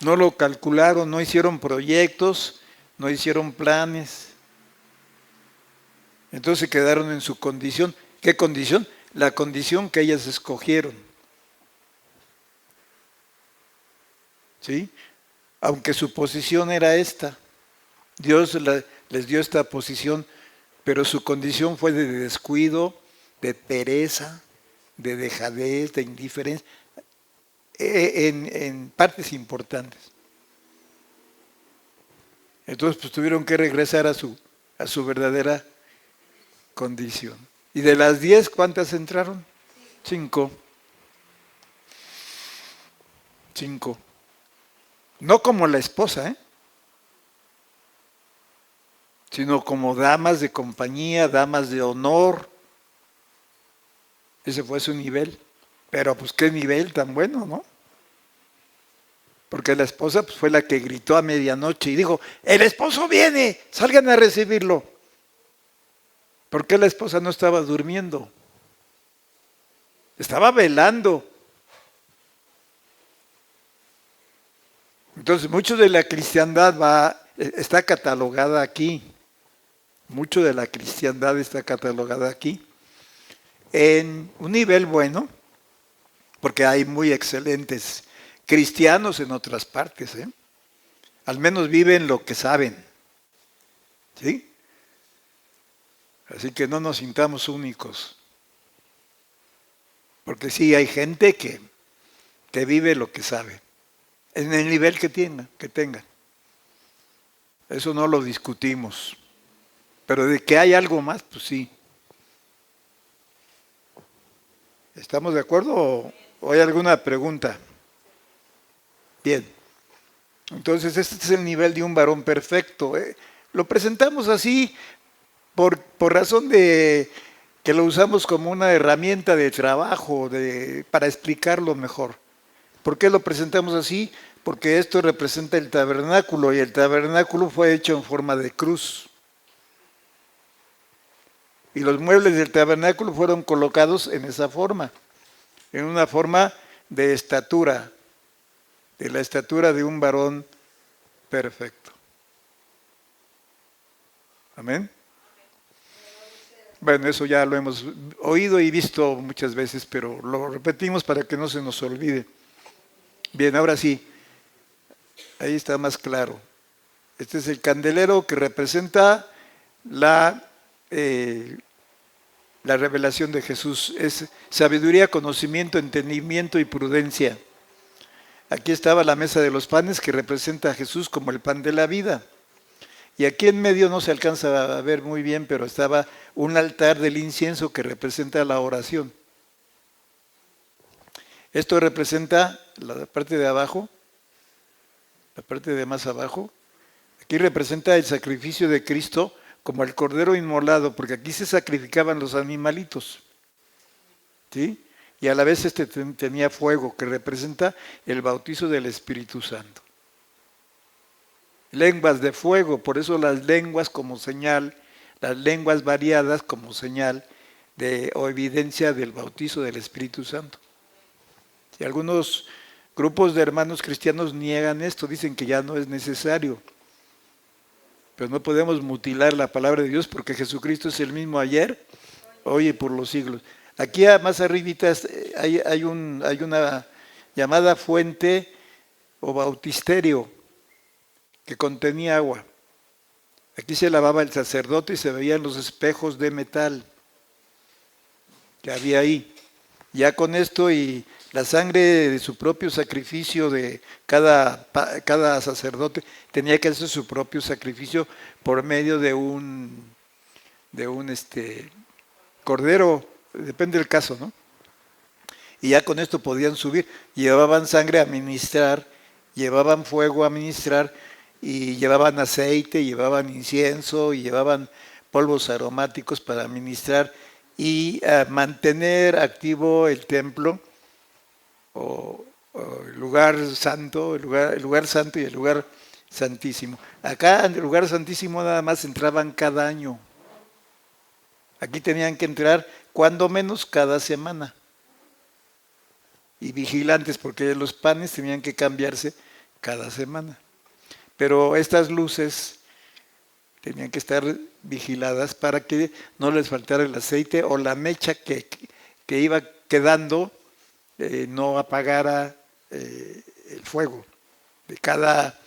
No lo calcularon, no hicieron proyectos, no hicieron planes. Entonces quedaron en su condición. ¿Qué condición? La condición que ellas escogieron. ¿Sí? Aunque su posición era esta. Dios les dio esta posición, pero su condición fue de descuido, de pereza, de dejadez, de indiferencia, en partes importantes. Entonces, pues tuvieron que regresar a su verdadera condición. Y de las 10, ¿cuántas entraron? 5. 5. No como la esposa, sino como damas de compañía, damas de honor. Ese fue su nivel. Pero pues qué nivel tan bueno, ¿no? Porque la esposa pues, fue la que gritó a medianoche y dijo, el esposo viene, salgan a recibirlo. ¿Por qué la esposa no estaba durmiendo? Estaba velando. Entonces, mucho de la cristiandad está catalogada aquí. Mucho de la cristiandad está catalogada aquí. En un nivel bueno, porque hay muy excelentes cristianos en otras partes, al menos viven lo que saben, ¿sí? Así que no nos sintamos únicos, porque sí hay gente que vive lo que sabe, en el nivel que tenga. Eso no lo discutimos, pero de que hay algo más, pues sí. ¿Estamos de acuerdo o hay alguna pregunta? Bien. Entonces este es el nivel de un varón perfecto. Lo presentamos así por razón de que lo usamos como una herramienta de trabajo, para explicarlo mejor. ¿Por qué lo presentamos así? Porque esto representa el tabernáculo y el tabernáculo fue hecho en forma de cruz. Y los muebles del tabernáculo fueron colocados en esa forma, en una forma de estatura, de la estatura de un varón perfecto. Amén. Bueno, eso ya lo hemos oído y visto muchas veces, pero lo repetimos para que no se nos olvide. Bien, ahora sí, ahí está más claro. Este es el candelero que representa la revelación de Jesús. Es sabiduría, conocimiento, entendimiento y prudencia. Aquí estaba la mesa de los panes que representa a Jesús como el pan de la vida. Y aquí en medio no se alcanza a ver muy bien, pero estaba un altar del incienso que representa la oración. Esto representa la parte de abajo, la parte de más abajo. Aquí representa el sacrificio de Cristo como el cordero inmolado, porque aquí se sacrificaban los animalitos. ¿Sí? Y a la vez tenía fuego, que representa el bautizo del Espíritu Santo. Lenguas de fuego, por eso las lenguas como señal, las lenguas variadas como señal o evidencia del bautizo del Espíritu Santo. Y algunos grupos de hermanos cristianos niegan esto, dicen que ya no es necesario. Pero no podemos mutilar la palabra de Dios porque Jesucristo es el mismo ayer, hoy y por los siglos. Aquí más arribita hay una llamada fuente o bautisterio que contenía agua. Aquí se lavaba el sacerdote y se veían los espejos de metal que había ahí. Ya con esto y la sangre de su propio sacrificio de cada sacerdote tenía que hacer su propio sacrificio por medio de un cordero, depende del caso, ¿no? Y ya con esto podían subir, llevaban sangre a ministrar, llevaban fuego a ministrar, y llevaban aceite, llevaban incienso, y llevaban polvos aromáticos para ministrar y mantener activo el templo o el lugar santo, el lugar santo y el lugar santísimo. Acá en el lugar santísimo nada más entraban cada año. Aquí tenían que entrar cuando menos cada semana. Y vigilantes, porque los panes tenían que cambiarse cada semana. Pero estas luces tenían que estar vigiladas para que no les faltara el aceite o la mecha que iba quedando no apagara el fuego. De cada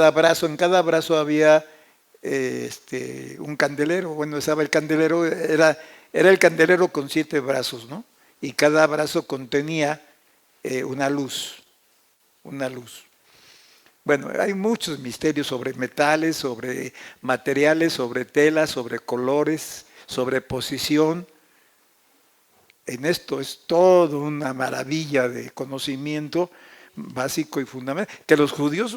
brazo, en cada brazo había un candelero. Bueno, estaba el candelero, era el candelero con 7 brazos, ¿no? y cada brazo contenía una luz, una luz. Bueno, hay muchos misterios sobre metales, sobre materiales, sobre telas, sobre colores, sobre posición. En esto es todo una maravilla de conocimiento básico y fundamental, que los judíos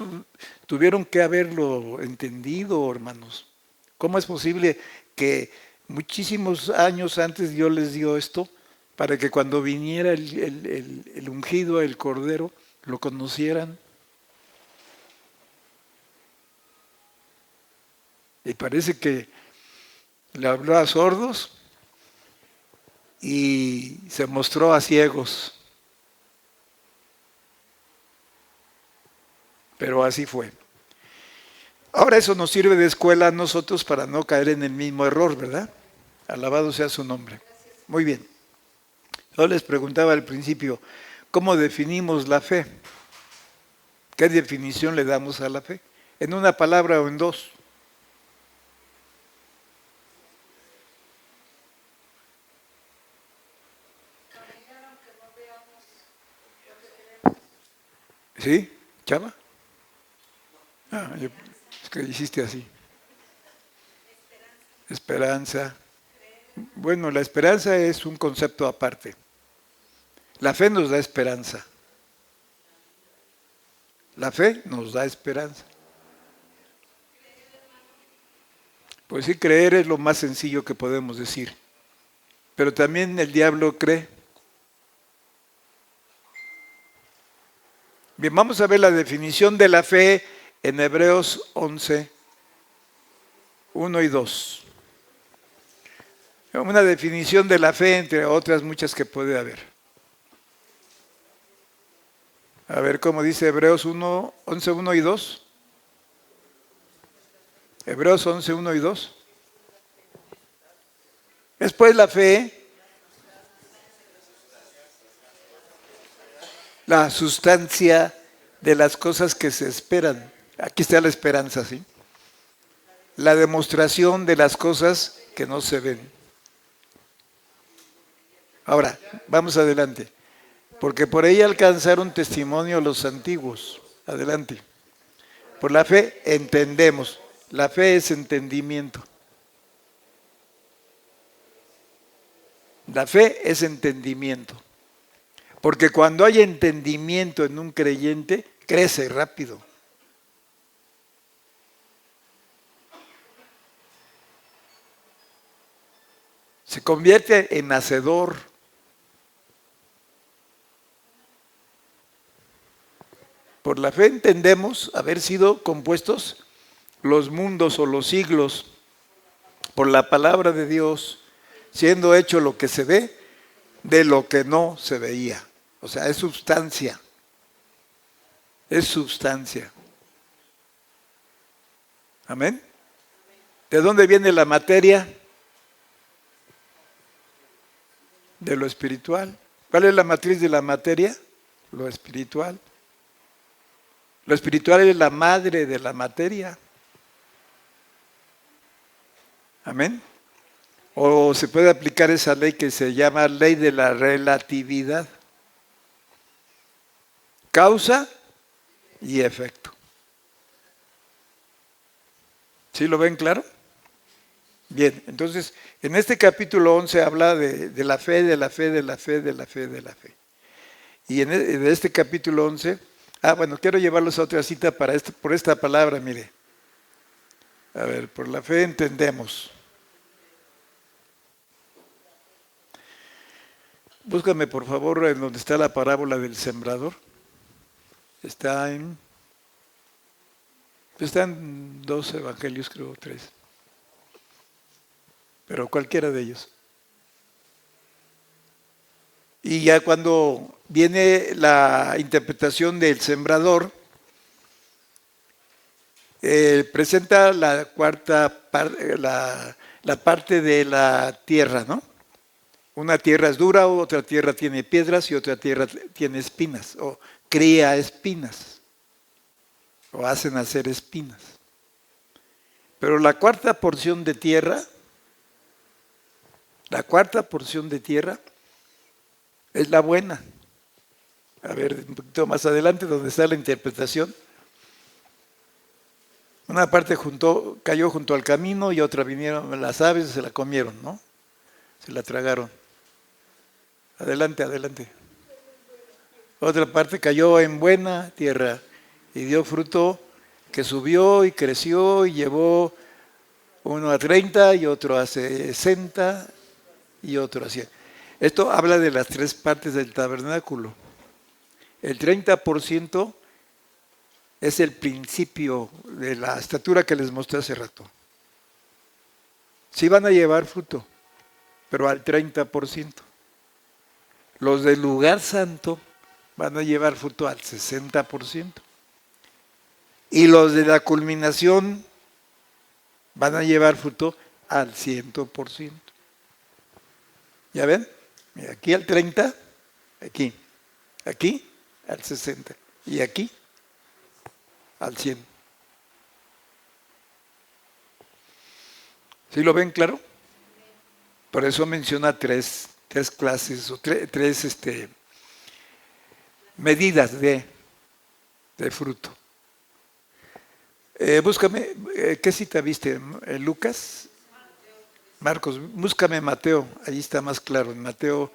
tuvieron que haberlo entendido, hermanos. ¿Cómo es posible que muchísimos años antes Dios les dio esto para que cuando viniera el ungido, el Cordero, lo conocieran? Y parece que le habló a sordos y se mostró a ciegos. Pero así fue. Ahora eso nos sirve de escuela a nosotros para no caer en el mismo error, ¿verdad? Alabado sea su nombre. Muy bien. Yo les preguntaba al principio, ¿cómo definimos la fe? ¿Qué definición le damos a la fe? ¿En una palabra o en dos? ¿Sí? ¿Chava? Es que hiciste así. Esperanza. Bueno, la esperanza es un concepto aparte. La fe nos da esperanza. La fe nos da esperanza. Pues sí, creer es lo más sencillo que podemos decir. Pero también el diablo cree. Bien, vamos a ver la definición de la fe en Hebreos 11, 1 y 2. Una definición de la fe entre otras muchas que puede haber. A ver cómo dice Hebreos 1, 11, 1 y 2. Hebreos 11, 1 y 2. Después la fe, la sustancia de las cosas que se esperan. Aquí está la esperanza, ¿sí? La demostración de las cosas que no se ven. Ahora, vamos adelante. Porque por ella alcanzaron testimonio los antiguos. Adelante. Por la fe entendemos. La fe es entendimiento. La fe es entendimiento. Porque cuando hay entendimiento en un creyente, crece rápido. Se convierte en hacedor. Por la fe entendemos haber sido compuestos los mundos o los siglos por la palabra de Dios, siendo hecho lo que se ve de lo que no se veía. O sea, es sustancia. Es sustancia. Amén. ¿De dónde viene la materia? De lo espiritual. ¿Cuál es la matriz de la materia? Lo espiritual. Lo espiritual es la madre de la materia. Amén. O se puede aplicar esa ley que se llama ley de la relatividad. Causa y efecto. ¿Sí lo ven claro? Bien, entonces, en este capítulo 11 habla de la fe, de la fe, de la fe, de la fe, de la fe. Y en este capítulo 11, bueno, quiero llevarlos a otra cita por esta palabra, mire. A ver, por la fe entendemos. Búscame, por favor, en donde está la parábola del sembrador. Está en dos evangelios, creo, tres. Pero cualquiera de ellos. Y ya cuando viene la interpretación del sembrador, presenta la parte de la tierra, ¿no? Una tierra es dura, otra tierra tiene piedras y otra tierra tiene espinas, o cría espinas, o hacen nacer espinas. Pero la cuarta porción de tierra es la buena. A ver, un poquito más adelante, donde está la interpretación. Una parte cayó junto al camino y otra vinieron las aves y se la comieron, ¿no? Se la tragaron. Adelante, adelante. Otra parte cayó en buena tierra y dio fruto que subió y creció y llevó uno a 30 y otro a 60 y otro a 100. Esto habla de las tres partes del tabernáculo. El 30% es el principio de la estatura que les mostré hace rato. Sí van a llevar fruto, pero al 30%. Los del lugar santo van a llevar fruto al 60%. Y los de la culminación van a llevar fruto al 100%. ¿Ya ven? Mira, aquí al 30, aquí al 60 y aquí al 100. ¿Sí lo ven claro? Por eso menciona tres clases o tres medidas de fruto. Búscame, ¿qué cita viste? ¿Lucas? Marcos, búscame Mateo, ahí está más claro, en Mateo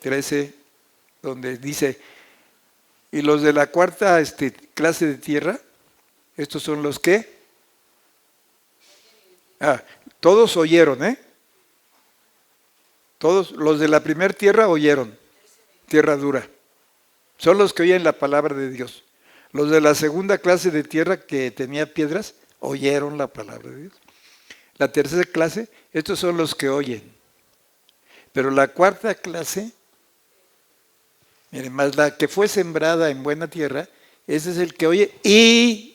13, donde dice, y los de la cuarta clase de tierra, estos son los que, todos oyeron, todos los de la primera tierra oyeron, tierra dura, son los que oyen la palabra de Dios. Los de la segunda clase de tierra que tenía piedras, oyeron la palabra de Dios. La tercera clase, estos son los que oyen. Pero la cuarta clase, miren, más la que fue sembrada en buena tierra, ese es el que oye y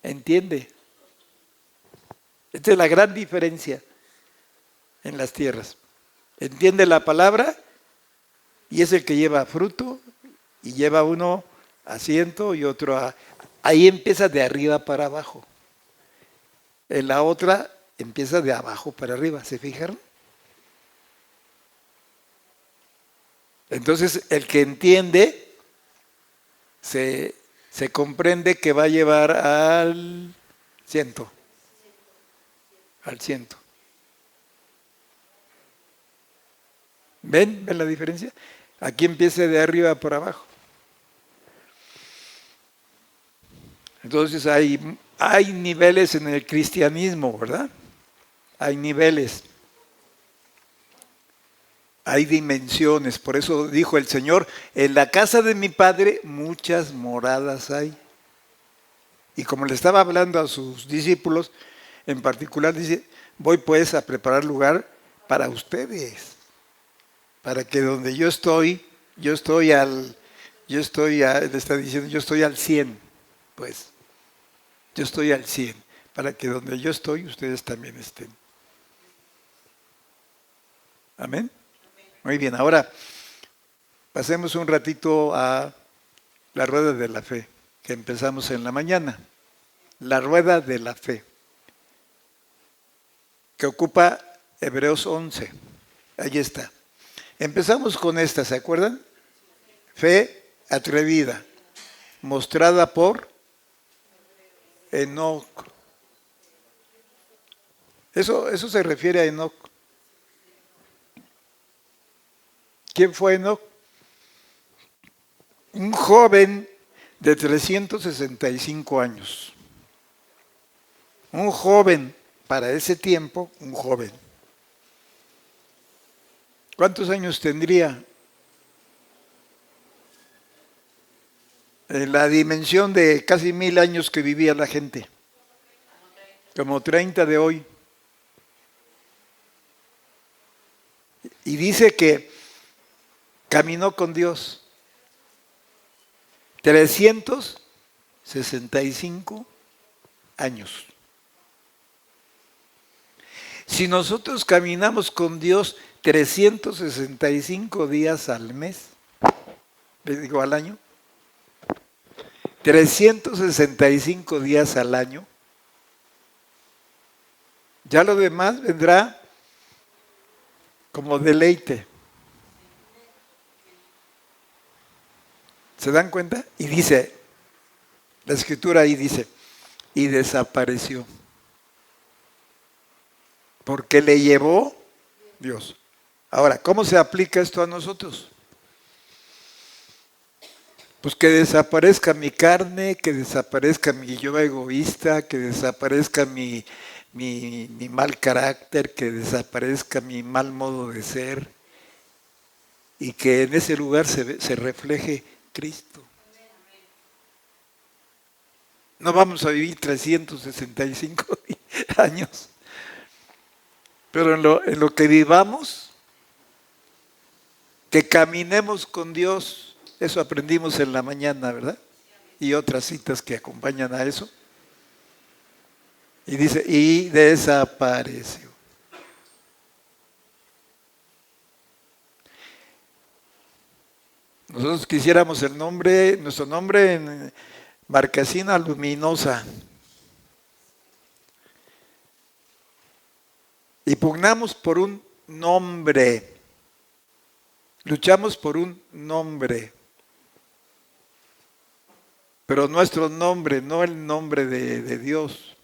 entiende. Esta es la gran diferencia en las tierras. Entiende la palabra y es el que lleva fruto y lleva uno a 100 y otro a... Ahí empieza de arriba para abajo. En la otra empieza de abajo para arriba, ¿se fijaron? Entonces el que entiende se comprende que va a llevar al 100. Al 100. ¿Ven? ¿Ven la diferencia? Aquí empieza de arriba para abajo. Entonces hay niveles en el cristianismo, ¿verdad? Hay niveles. Hay dimensiones. Por eso dijo el Señor, en la casa de mi Padre muchas moradas hay. Y como le estaba hablando a sus discípulos, en particular dice, voy pues a preparar lugar para ustedes. Para que donde yo estoy le está diciendo, yo estoy al 100, pues. Yo estoy al 100, para que donde yo estoy, ustedes también estén. ¿Amén? Muy bien, ahora pasemos un ratito a la rueda de la fe, que empezamos en la mañana. La rueda de la fe, que ocupa Hebreos 11. Ahí está. Empezamos con esta, ¿se acuerdan? Fe atrevida, mostrada por Enoc. Eso se refiere a Enoc. ¿Quién fue Enoc? Un joven de 365 años. Un joven, para ese tiempo, un joven. ¿Cuántos años tendría? En la dimensión de casi 1000 años que vivía la gente. Como 30 de hoy. Y dice que caminó con Dios 365 años. Si nosotros caminamos con Dios 365 días al mes, les digo al año, 365 días al año, Ya lo demás vendrá como deleite. ¿Se dan cuenta? Y dice, la escritura ahí dice, y desapareció. Porque le llevó Dios. Ahora, ¿cómo se aplica esto a nosotros? Pues que desaparezca mi carne, que desaparezca mi yo egoísta, que desaparezca mi mal carácter, que desaparezca mi mal modo de ser y que en ese lugar se refleje Cristo. No vamos a vivir 365 años, pero en lo que vivamos, que caminemos con Dios, eso aprendimos en la mañana, ¿verdad? Y otras citas que acompañan a eso. Y dice, y desapareció. Nosotros quisiéramos nuestro nombre en marquesina luminosa. Y pugnamos por un nombre. Luchamos por un nombre. Pero nuestro nombre, no el nombre de Dios.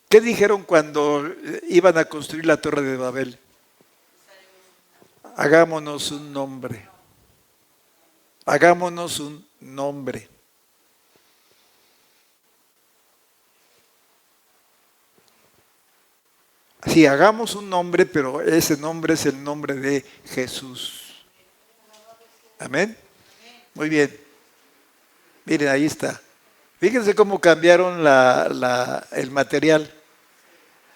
¿Qué dijeron cuando iban a construir la Torre de Babel? Hagámonos un nombre. Hagámonos un nombre. Sí, hagamos un nombre, pero ese nombre es el nombre de Jesús. Amén. Muy bien. Miren, ahí está. Fíjense cómo cambiaron el material.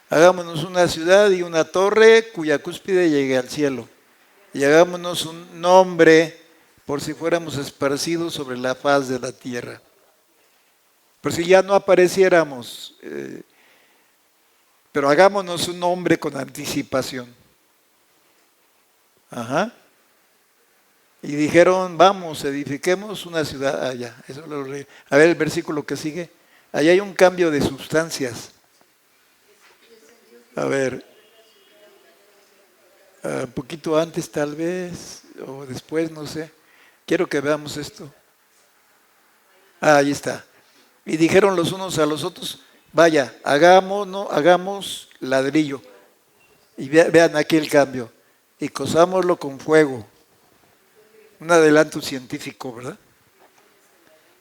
Hagámonos una ciudad y una torre cuya cúspide llegue al cielo. Y hagámonos un nombre por si fuéramos esparcidos sobre la faz de la tierra. Por si ya no apareciéramos. Pero hagámonos un nombre con anticipación. Ajá. Y dijeron, vamos, edifiquemos una ciudad allá. A ver el versículo que sigue. Allá hay un cambio de sustancias. A ver, un poquito antes tal vez, o después, no sé. Quiero que veamos esto. Ahí está. Y dijeron los unos a los otros, vaya, hagamos ladrillo. Y vean aquí el cambio. Y cosámoslo con fuego. Un adelanto científico, ¿verdad?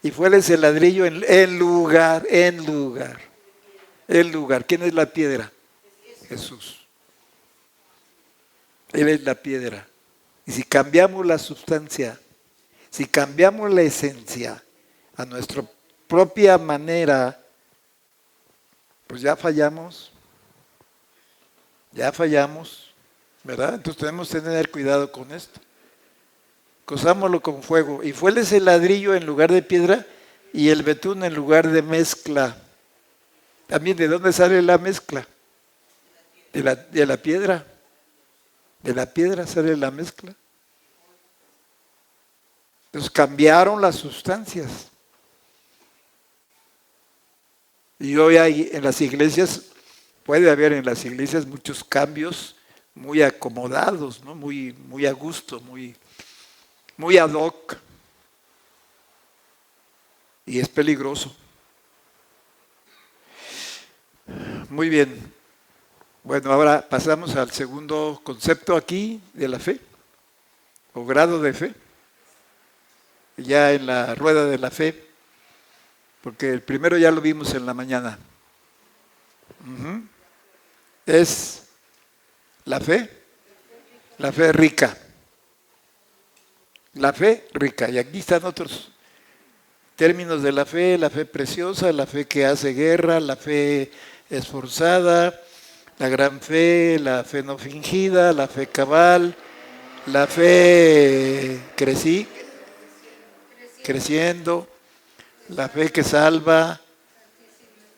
Y fuéles el ladrillo en lugar. ¿Quién es la piedra? Jesús. Él es la piedra. Y si cambiamos la sustancia, si cambiamos la esencia a nuestra propia manera, pues ya fallamos, ¿verdad? Entonces tenemos que tener cuidado con esto. Cosámoslo con fuego. Y fuéles el ladrillo en lugar de piedra y el betún en lugar de mezcla. También, ¿de dónde sale la mezcla? De la piedra. De la piedra sale la mezcla. Entonces cambiaron las sustancias. Y hoy hay en las iglesias, puede haber en las iglesias muchos cambios muy acomodados, ¿no? Muy a gusto, muy ad hoc. Y es peligroso. Muy bien. Bueno, ahora pasamos al segundo concepto aquí de la fe, o grado de fe. Ya en la rueda de la fe, porque el primero ya lo vimos en la mañana. Es la fe rica. La fe rica. Y aquí están otros términos de la fe preciosa, la fe que hace guerra, la fe esforzada, la gran fe, la fe no fingida, la fe cabal, la fe creciendo, la fe que salva,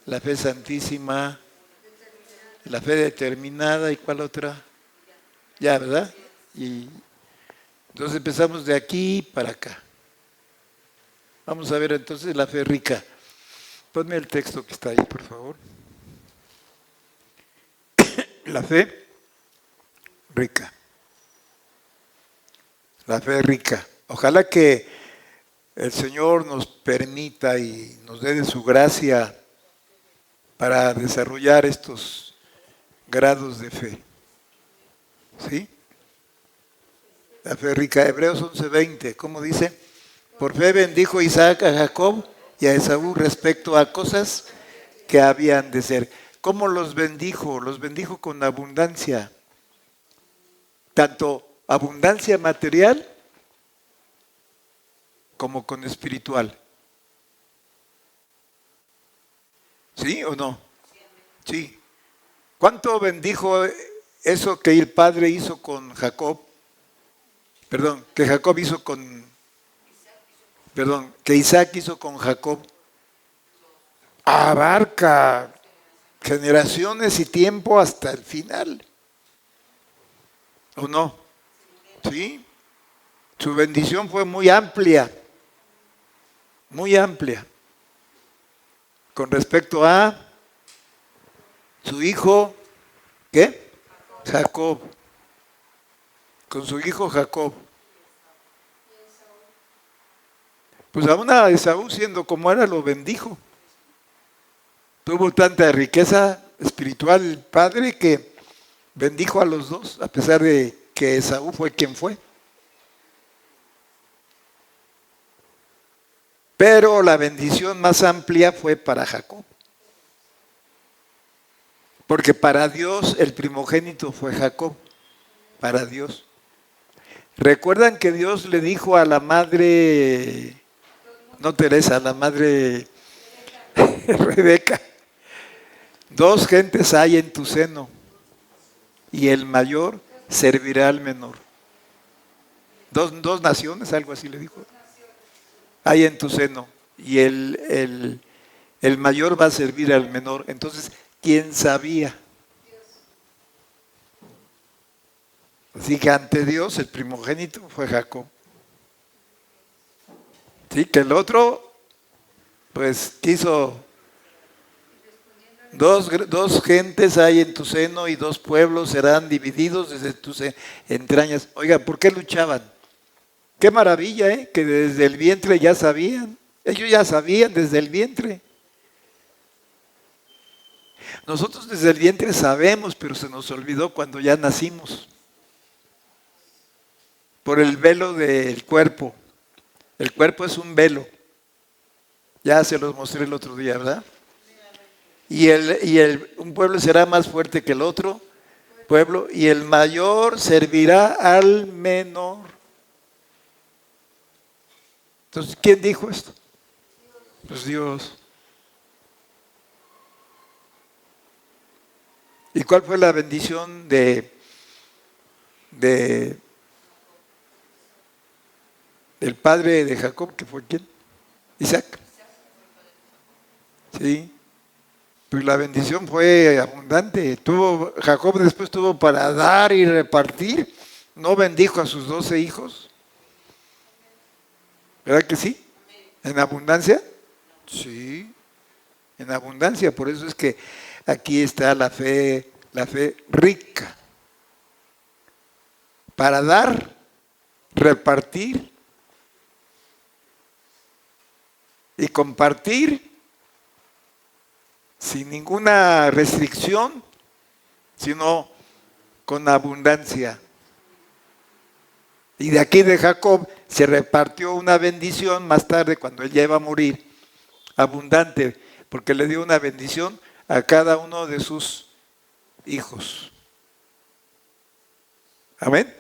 la fe santísima, la fe determinada, ¿y cuál otra? Ya, ¿verdad? Y entonces empezamos de aquí para acá. Vamos a ver entonces la fe rica. Ponme el texto que está ahí, por favor. la fe rica. La fe rica. Ojalá que el Señor nos permita y nos dé de su gracia para desarrollar estos grados de fe. ¿Sí? La fe rica. Hebreos 11:20, ¿cómo dice? Por fe bendijo Isaac a Jacob y a Esaú respecto a cosas que habían de ser. ¿Cómo los bendijo? Los bendijo con abundancia. Tanto abundancia material como con espiritual. ¿Sí o no? Sí. ¿Cuánto bendijo eso que el Padre hizo con Jacob? Que Jacob hizo con... que Isaac hizo con Jacob. Abarca generaciones y tiempo hasta el final. ¿O no? Sí. Su bendición fue muy amplia. Muy amplia. Con respecto a su hijo, ¿qué? Jacob. Con su hijo Jacob. Pues aún a Esaú, siendo como era, lo bendijo. Tuvo tanta riqueza espiritual el padre que bendijo a los dos, a pesar de que Esaú fue quien fue. Pero la bendición más amplia fue para Jacob. Porque para Dios el primogénito fue Jacob. Para Dios. ¿Recuerdan que Dios le dijo a la madre, no Teresa, a la madre Rebeca? 2 gentes hay en tu seno, y el mayor servirá al menor. Dos naciones, algo así le dijo. Hay en tu seno, y el mayor va a servir al menor. Entonces, ¿quién sabía? Así que ante Dios el primogénito fue Jacob. Sí, que el otro, pues quiso... Dos gentes hay en tu seno y 2 pueblos serán divididos desde tus entrañas. Oiga, ¿por qué luchaban? Qué maravilla, ¿eh? Que desde el vientre ya sabían. Ellos ya sabían desde el vientre. Nosotros desde el vientre sabemos, pero se nos olvidó cuando ya nacimos. Por el velo del cuerpo. El cuerpo es un velo. Ya se los mostré el otro día, ¿verdad? Y un pueblo será más fuerte que el otro pueblo, y el mayor servirá al menor. Entonces, ¿quién dijo esto? Pues Dios. ¿Y cuál fue la bendición del padre de Jacob, que fue quién? Isaac. Sí. Pues la bendición fue abundante. Jacob después tuvo para dar y repartir. ¿No bendijo a sus 12 hijos? ¿Verdad que sí? ¿En abundancia? Sí, en abundancia. Por eso es que aquí está la fe rica. Para dar, repartir y compartir sin ninguna restricción, sino con abundancia. Y de aquí de Jacob se repartió una bendición más tarde, cuando él ya iba a morir, abundante, porque le dio una bendición a cada uno de sus hijos. Amén.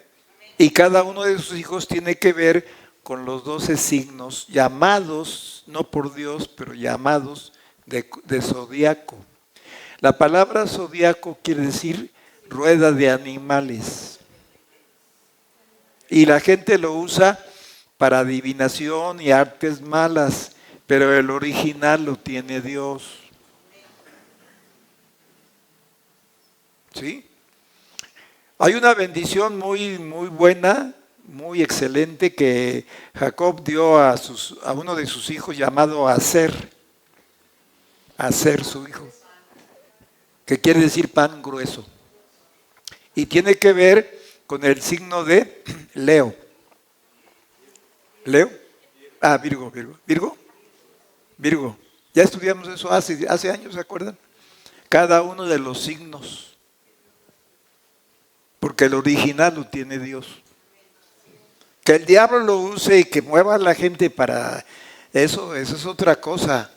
Y cada uno de sus hijos tiene que ver con los 12 signos llamados, no por Dios, pero llamados de zodiaco. La palabra zodiaco quiere decir rueda de animales. Y la gente lo usa para adivinación y artes malas, pero el original lo tiene Dios. ¿Sí? Hay una bendición muy, muy buena, muy excelente, que Jacob dio a uno de sus hijos llamado Aser su hijo, que quiere decir pan grueso. y tiene que ver con el signo de Leo. ¿Leo? Ah, Virgo. ¿Virgo? Virgo. Ya estudiamos eso hace años, ¿se acuerdan? Cada uno de los signos. Porque el original lo tiene Dios. Que el diablo lo use y que mueva a la gente para eso es otra cosa.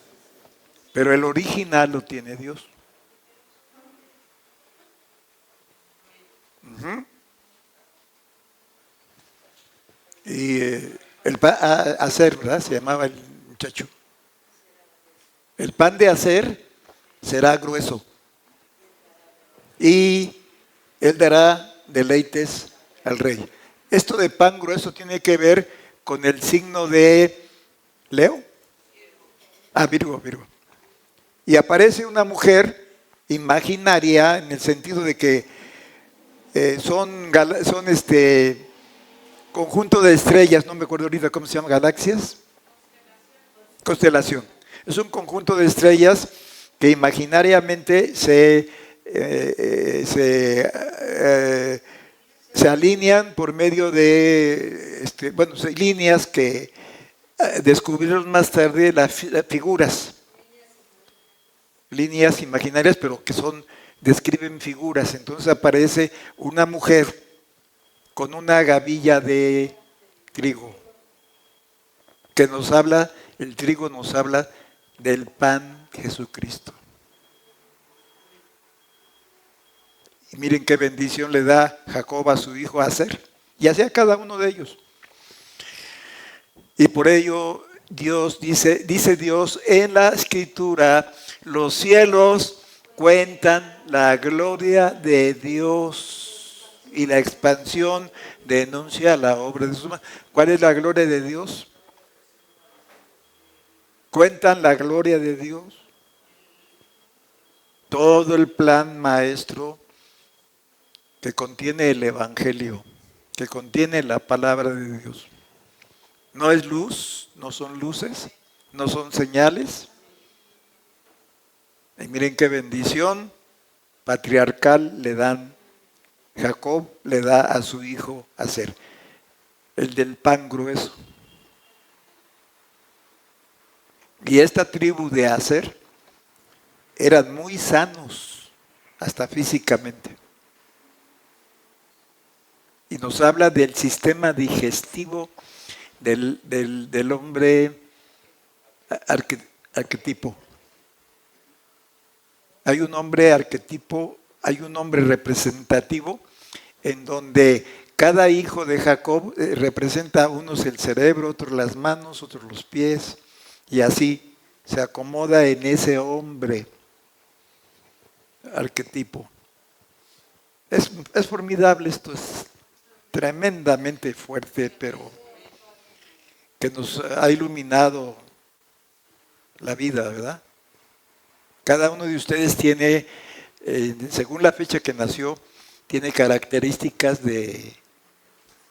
Pero el original lo tiene Dios. Uh-huh. Y hacer, ¿verdad? Se llamaba el muchacho. El pan de hacer será grueso. Y él dará deleites al rey. Esto de pan grueso tiene que ver con el signo de Leo. Ah, Virgo. Y aparece una mujer imaginaria en el sentido de que son conjunto de estrellas, no me acuerdo ahorita cómo se llama, galaxias. Constelación. Es un conjunto de estrellas que imaginariamente se alinean por medio de líneas que descubrieron más tarde las figuras. Líneas imaginarias, pero que describen figuras. Entonces aparece una mujer con una gavilla de trigo, que nos habla, el trigo nos habla del pan Jesucristo. Y miren qué bendición le da Jacob a su hijo Aser, y así a cada uno de ellos. Y por ello Dios dice Dios en la Escritura, los cielos cuentan la gloria de Dios y la expansión denuncia la obra de sus manos. ¿Cuál es la gloria de Dios? Cuentan la gloria de Dios. Todo el plan maestro que contiene el Evangelio, que contiene la palabra de Dios. No es luz, no son luces, no son señales. Y miren qué bendición patriarcal Jacob le da a su hijo Aser, el del pan grueso. Y esta tribu de Aser eran muy sanos, hasta físicamente. Y nos habla del sistema digestivo del hombre arquetipo. Hay un hombre arquetipo, hay un hombre representativo, en donde cada hijo de Jacob representa a unos el cerebro, otros las manos, otros los pies, y así se acomoda en ese hombre arquetipo. Es formidable, esto es tremendamente fuerte, pero que nos ha iluminado la vida, ¿verdad? Cada uno de ustedes tiene, según la fecha que nació, tiene características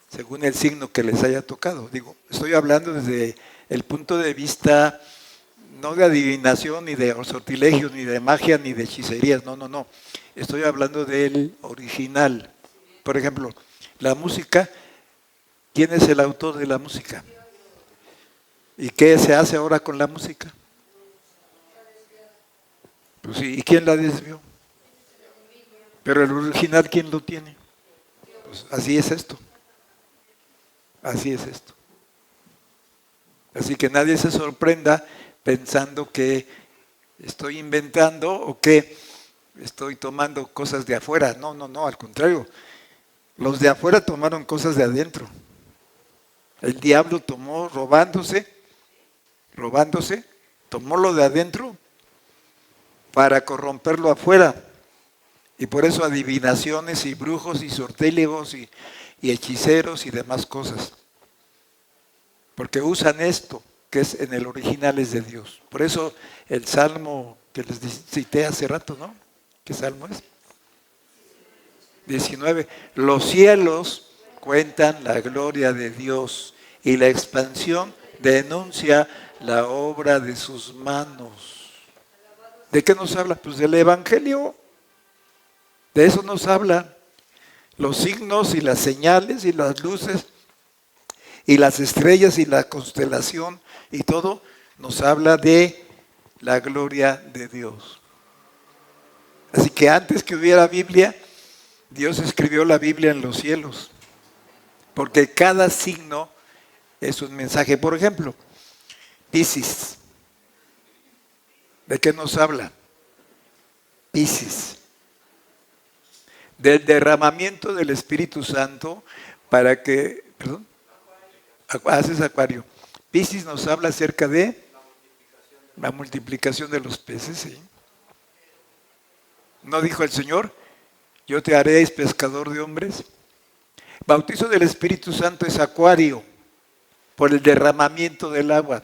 según el signo que les haya tocado. Digo, estoy hablando desde el punto de vista no de adivinación, ni de sortilegios, ni de magia, ni de hechicerías, no. Estoy hablando del original. Por ejemplo, la música, ¿quién es el autor de la música? ¿Y qué se hace ahora con la música? Pues sí, ¿y quién la desvió? Pero el original, ¿quién lo tiene? Pues así es esto. Así es esto. Así que nadie se sorprenda pensando que estoy inventando o que estoy tomando cosas de afuera. No, al contrario. Los de afuera tomaron cosas de adentro. El diablo tomó robándose, tomó lo de adentro para corromperlo afuera. Y por eso adivinaciones y brujos y sortílegos y hechiceros y demás cosas. Porque usan esto, que es en el original es de Dios. Por eso el salmo que les cité hace rato, ¿no? ¿Qué salmo es? 19. Los cielos cuentan la gloria de Dios y la expansión denuncia la obra de sus manos. ¿De qué nos habla? Pues del Evangelio. De eso nos habla. Los signos y las señales y las luces y las estrellas y la constelación y todo nos habla de la gloria de Dios. Así que antes que hubiera Biblia, Dios escribió la Biblia en los cielos, porque cada signo es un mensaje. Por ejemplo, Piscis. ¿De qué nos habla? Piscis. Del derramamiento del Espíritu Santo para que... ¿Perdón? Haces Acuario. Piscis nos habla acerca de la multiplicación de los peces, ¿sí? ¿No dijo el Señor? Yo te haréis pescador de hombres. Bautizo del Espíritu Santo es Acuario, por el derramamiento del agua.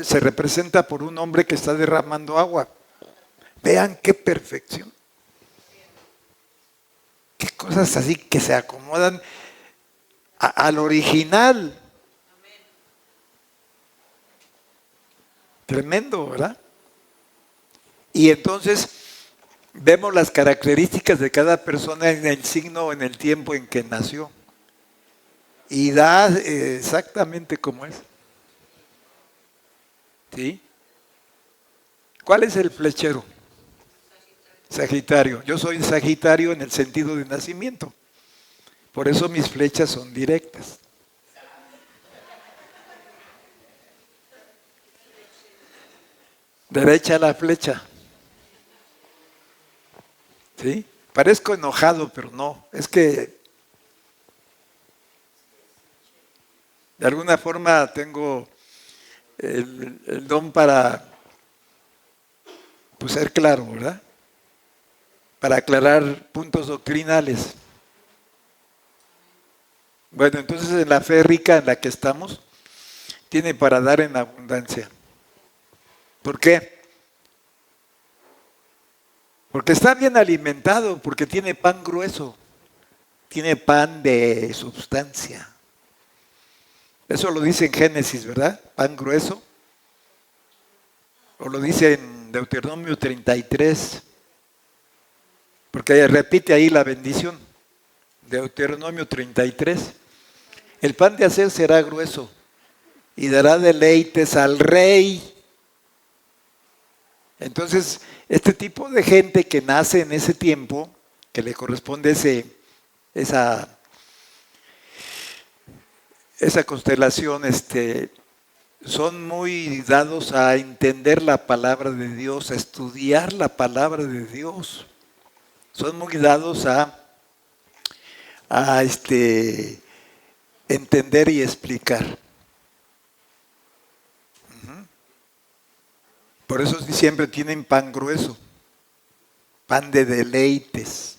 Se representa por un hombre que está derramando agua. Vean qué perfección. Qué cosas así que se acomodan al original. Tremendo, ¿verdad? Y entonces vemos las características de cada persona en el signo o en el tiempo en que nació. Y da exactamente como es. ¿Sí? ¿Cuál es el flechero? Sagitario. Yo soy Sagitario en el sentido de nacimiento. Por eso mis flechas son directas. Derecha la flecha. ¿Sí? Parezco enojado, pero no. Es que de alguna forma tengo el don para pues, ser claro, ¿verdad? Para aclarar puntos doctrinales. Bueno, entonces en la fe rica en la que estamos, tiene para dar en abundancia. ¿Por qué? Porque está bien alimentado, porque tiene pan grueso, tiene pan de sustancia. Eso lo dice en Génesis, ¿verdad? Pan grueso. O lo dice en Deuteronomio 33, porque repite ahí la bendición. Deuteronomio 33. El pan de hacer será grueso y dará deleites al rey. Entonces, este tipo de gente que nace en ese tiempo, que le corresponde esa constelación, son muy dados a entender la palabra de Dios, a estudiar la palabra de Dios. Son muy dados a entender y explicar. Por eso siempre tienen pan grueso, pan de deleites.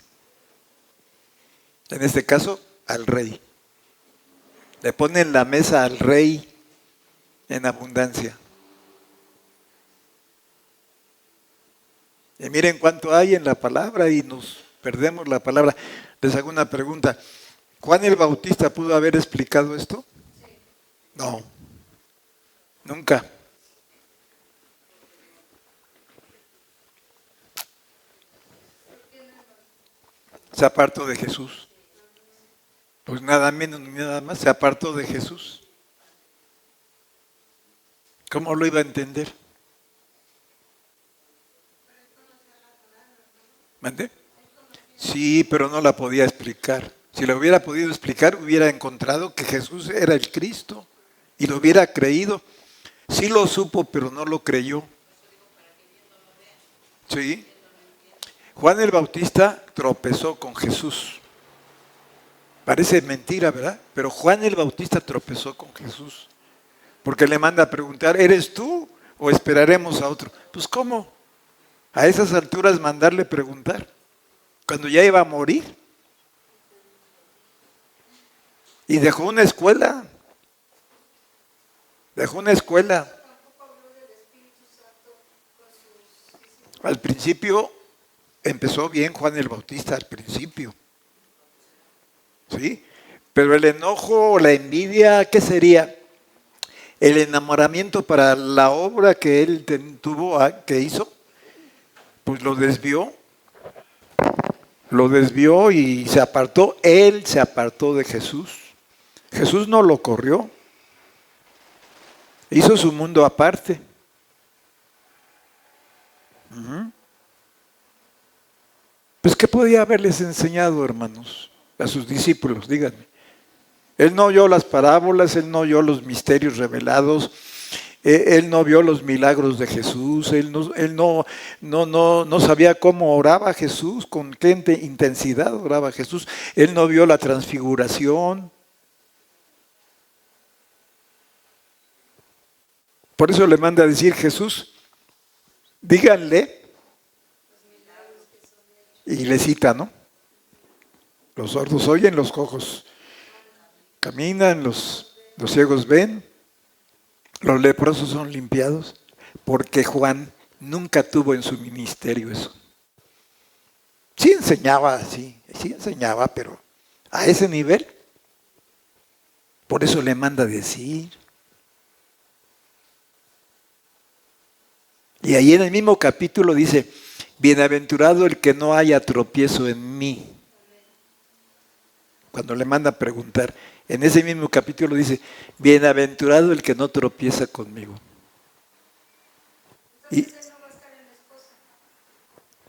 En este caso, al rey. Le ponen la mesa al rey en abundancia. Y miren cuánto hay en la palabra y nos perdemos la palabra. Les hago una pregunta. ¿Juan el Bautista pudo haber explicado esto? No, nunca. Se apartó de Jesús. Pues nada menos ni nada más, se apartó de Jesús. ¿Cómo lo iba a entender? ¿Mande? Sí, pero no la podía explicar. Si lo hubiera podido explicar, hubiera encontrado que Jesús era el Cristo y lo hubiera creído. Sí lo supo, pero no lo creyó. ¿Sí? Juan el Bautista tropezó con Jesús. Parece mentira, ¿verdad? Pero Juan el Bautista tropezó con Jesús. Porque le manda a preguntar, ¿eres tú o esperaremos a otro? Pues ¿cómo? A esas alturas mandarle preguntar. Cuando ya iba a morir. Y dejó una escuela. Dejó una escuela. Al principio empezó bien Juan el Bautista, al principio. ¿Sí? Pero el enojo o la envidia, ¿qué sería? El enamoramiento para la obra que él tuvo, que hizo, pues lo desvió. lo desvió y se apartó. Él se apartó de Jesús. Jesús no lo corrió. Hizo su mundo aparte. Pues, ¿qué podía haberles enseñado, hermanos, a sus discípulos? Díganme. Él no oyó las parábolas, él no oyó los misterios revelados, él no vio los milagros de Jesús, él no sabía cómo oraba Jesús, con qué intensidad oraba Jesús, él no vio la transfiguración. Por eso le manda a decir Jesús, díganle, y le cita, ¿no? Los sordos oyen, los cojos caminan, los ciegos ven, los leprosos son limpiados, porque Juan nunca tuvo en su ministerio eso. Sí enseñaba, sí enseñaba, pero a ese nivel. Por eso le manda a decir. Y ahí en el mismo capítulo dice, bienaventurado el que no haya tropiezo en mí. Cuando le manda a preguntar, en ese mismo capítulo dice, bienaventurado el que no tropieza conmigo. Y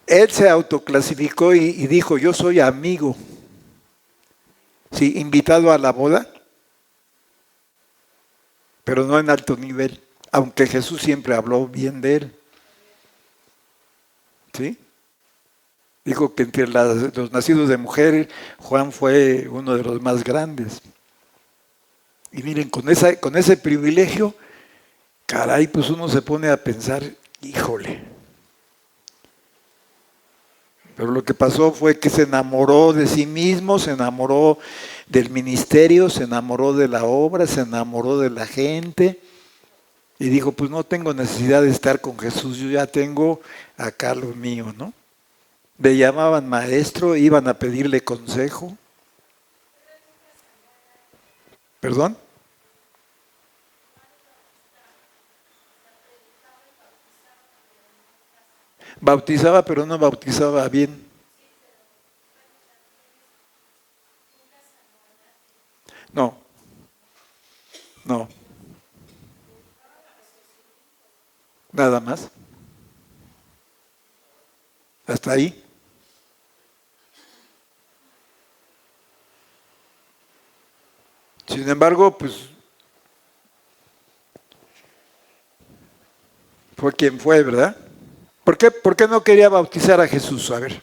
él se autoclasificó y dijo, yo soy amigo. Sí, invitado a la boda, pero no en alto nivel, aunque Jesús siempre habló bien de él. ¿Sí? Dijo que entre los nacidos de mujer, Juan fue uno de los más grandes. Y miren, con ese privilegio, caray, pues uno se pone a pensar, híjole. Pero lo que pasó fue que se enamoró de sí mismo, se enamoró del ministerio, se enamoró de la obra, se enamoró de la gente. Y dijo, pues no tengo necesidad de estar con Jesús, yo ya tengo acá lo mío, ¿no? Le llamaban maestro, iban a pedirle consejo. ¿Perdón? Bautizaba, pero no bautizaba bien. No. Nada más. Hasta ahí. Sin embargo, pues fue quien fue, ¿verdad? ¿Por qué no quería bautizar a Jesús? A ver.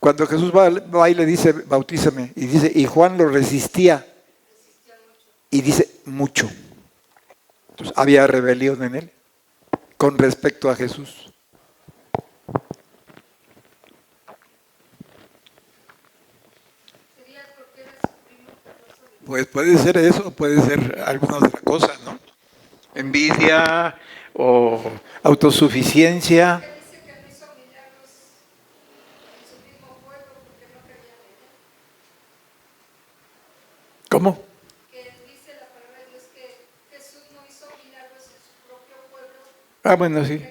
Cuando Jesús va y le dice, bautízame, y dice, y Juan lo resistía. Y dice, mucho. Entonces, había rebelión en él con respecto a Jesús. Pues puede ser eso, puede ser alguna otra cosa, ¿no? Envidia o autosuficiencia. ¿Cómo? Ah, bueno, sí.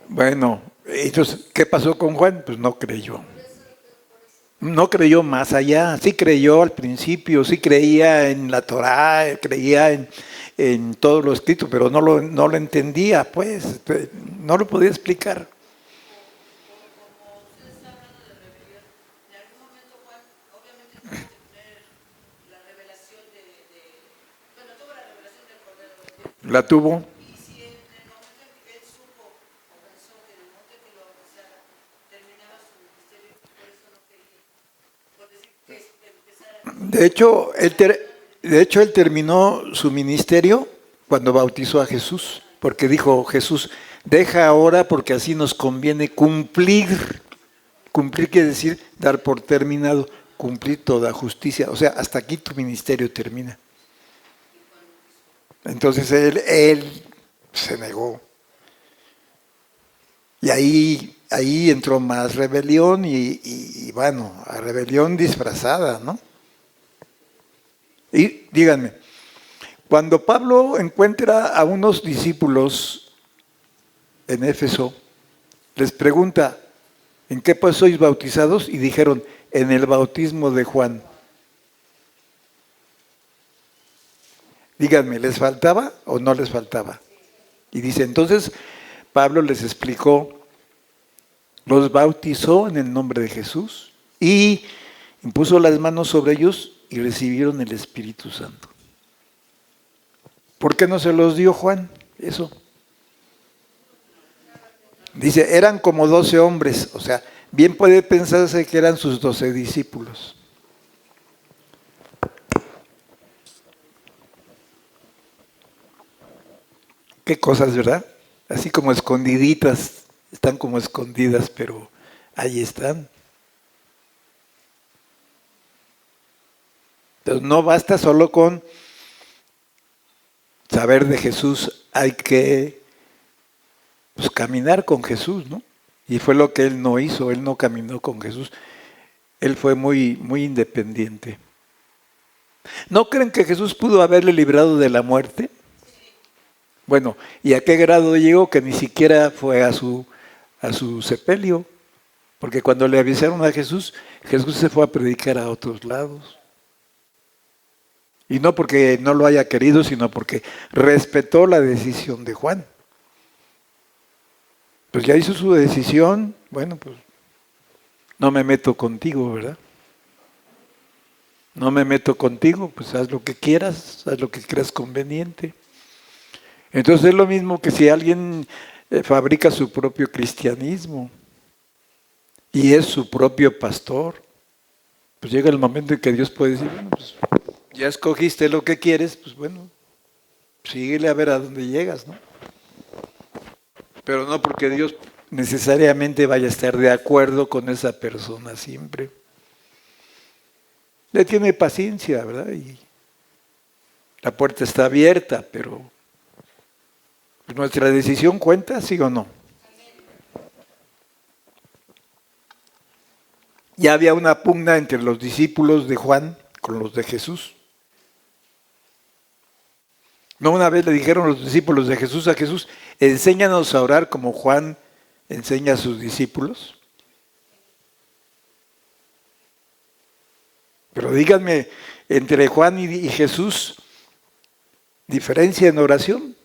Bueno, entonces, ¿qué pasó con Juan? Pues no creyó. No creyó más allá, sí creyó al principio, sí creía en la Torá, creía en todo lo escrito, pero no lo entendía, pues, no lo podía explicar. La tuvo. De hecho, él terminó su ministerio cuando bautizó a Jesús, porque dijo Jesús, deja ahora porque así nos conviene cumplir. Cumplir quiere decir dar por terminado, cumplir toda justicia. O sea, hasta aquí tu ministerio termina. Entonces él se negó. Y ahí entró más rebelión y bueno, a rebelión disfrazada, ¿no? Y díganme, cuando Pablo encuentra a unos discípulos en Éfeso, les pregunta, ¿En qué pues sois bautizados? Y dijeron, en el bautismo de Juan. Díganme, ¿les faltaba o no les faltaba? Y dice, entonces Pablo les explicó, los bautizó en el nombre de Jesús y impuso las manos sobre ellos y recibieron el Espíritu Santo. ¿Por qué no se los dio Juan? Eso. Dice, eran como 12 hombres, o sea, bien puede pensarse que eran sus 12 discípulos. Qué cosas, ¿verdad? Así como escondiditas, están como escondidas, pero ahí están. Entonces no basta solo con saber de Jesús, hay que caminar con Jesús, ¿no? Y fue lo que él no hizo, él no caminó con Jesús. Él fue muy, muy independiente. ¿No creen que Jesús pudo haberle librado de la muerte? Bueno, ¿y a qué grado llegó que ni siquiera fue a su sepelio? Porque cuando le avisaron a Jesús, Jesús se fue a predicar a otros lados. Y no porque no lo haya querido, sino porque respetó la decisión de Juan. Pues ya hizo su decisión, bueno, pues no me meto contigo, ¿verdad? No me meto contigo, pues haz lo que quieras, haz lo que creas conveniente. Entonces es lo mismo que si alguien fabrica su propio cristianismo y es su propio pastor, pues llega el momento en que Dios puede decir, bueno, pues ya escogiste lo que quieres, pues bueno, síguele a ver a dónde llegas, ¿no? Pero no porque Dios necesariamente vaya a estar de acuerdo con esa persona siempre. Le tiene paciencia, ¿verdad? Y la puerta está abierta, pero ¿nuestra decisión cuenta, sí o no? Ya había una pugna entre los discípulos de Juan con los de Jesús. No una vez le dijeron los discípulos de Jesús a Jesús, enséñanos a orar como Juan enseña a sus discípulos. Pero díganme, entre Juan y Jesús, ¿diferencia en oración?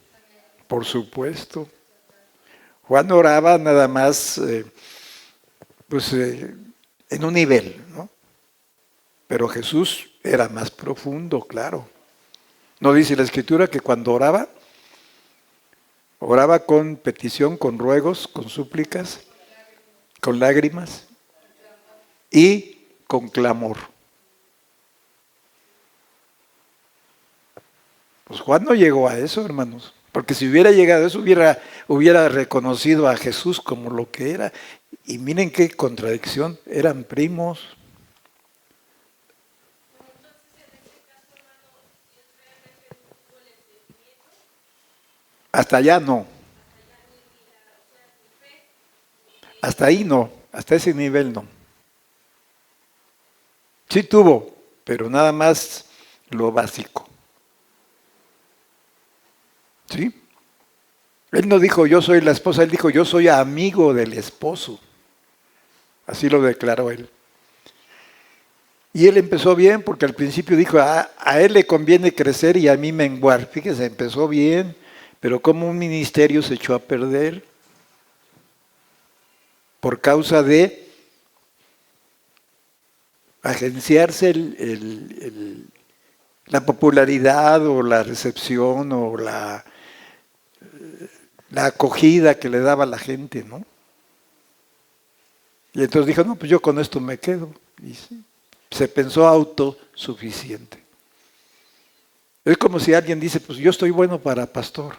Por supuesto. Juan oraba nada más en un nivel, ¿no? Pero Jesús era más profundo, claro. ¿No dice la Escritura que cuando oraba con petición, con ruegos, con súplicas, con lágrimas y con clamor? Pues Juan no llegó a eso, hermanos. Porque si hubiera llegado a eso, hubiera reconocido a Jesús como lo que era. Y miren qué contradicción, eran primos. Hasta allá no. Hasta ahí no, hasta ese nivel no. Sí tuvo, pero nada más lo básico. ¿Sí? Él no dijo yo soy la esposa, él dijo yo soy amigo del esposo. Así lo declaró él. Y él empezó bien porque al principio dijo a él le conviene crecer y a mí menguar. Fíjese, empezó bien, pero como un ministerio se echó a perder por causa de agenciarse la popularidad o la recepción o la acogida que le daba la gente, ¿no? Y entonces dijo, no, pues yo con esto me quedo. Y sí, se pensó autosuficiente. Es como si alguien dice, pues yo estoy bueno para pastor.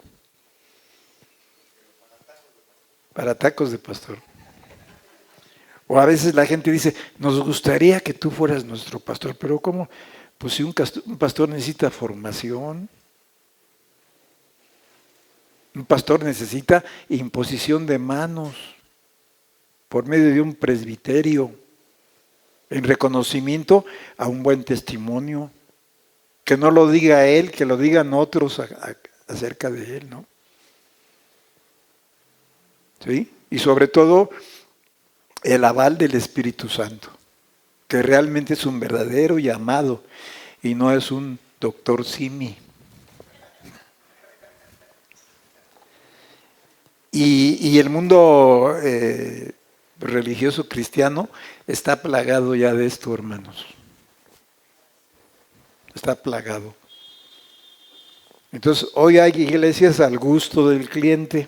Para tacos de pastor. O a veces la gente dice, nos gustaría que tú fueras nuestro pastor, pero ¿cómo? Pues si un pastor necesita formación, un pastor necesita imposición de manos por medio de un presbiterio, en reconocimiento a un buen testimonio, que no lo diga él, que lo digan otros acerca de él, ¿no? ¿Sí? Y sobre todo el aval del Espíritu Santo, que realmente es un verdadero llamado y no es un doctor Simi. Y el mundo religioso cristiano está plagado ya de esto, hermanos. Está plagado. Entonces, hoy hay iglesias al gusto del cliente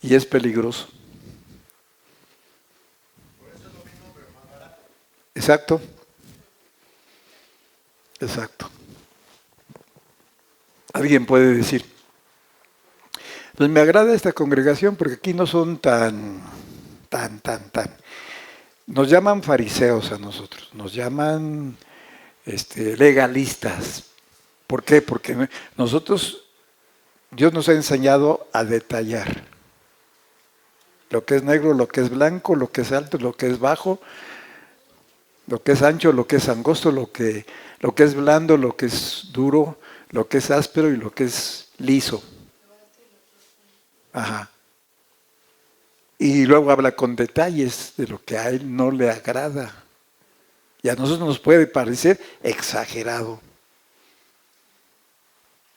y es peligroso. Exacto. Exacto. Alguien puede decir, pues me agrada esta congregación porque aquí no son tan. Nos llaman fariseos a nosotros, nos llaman legalistas. ¿Por qué? Porque nosotros, Dios nos ha enseñado a detallar lo que es negro, lo que es blanco, lo que es alto, lo que es bajo, lo que es ancho, lo que es angosto, lo que es blando, lo que es duro, lo que es áspero y lo que es liso. Ajá. Y luego habla con detalles de lo que a él no le agrada. Y a nosotros nos puede parecer exagerado.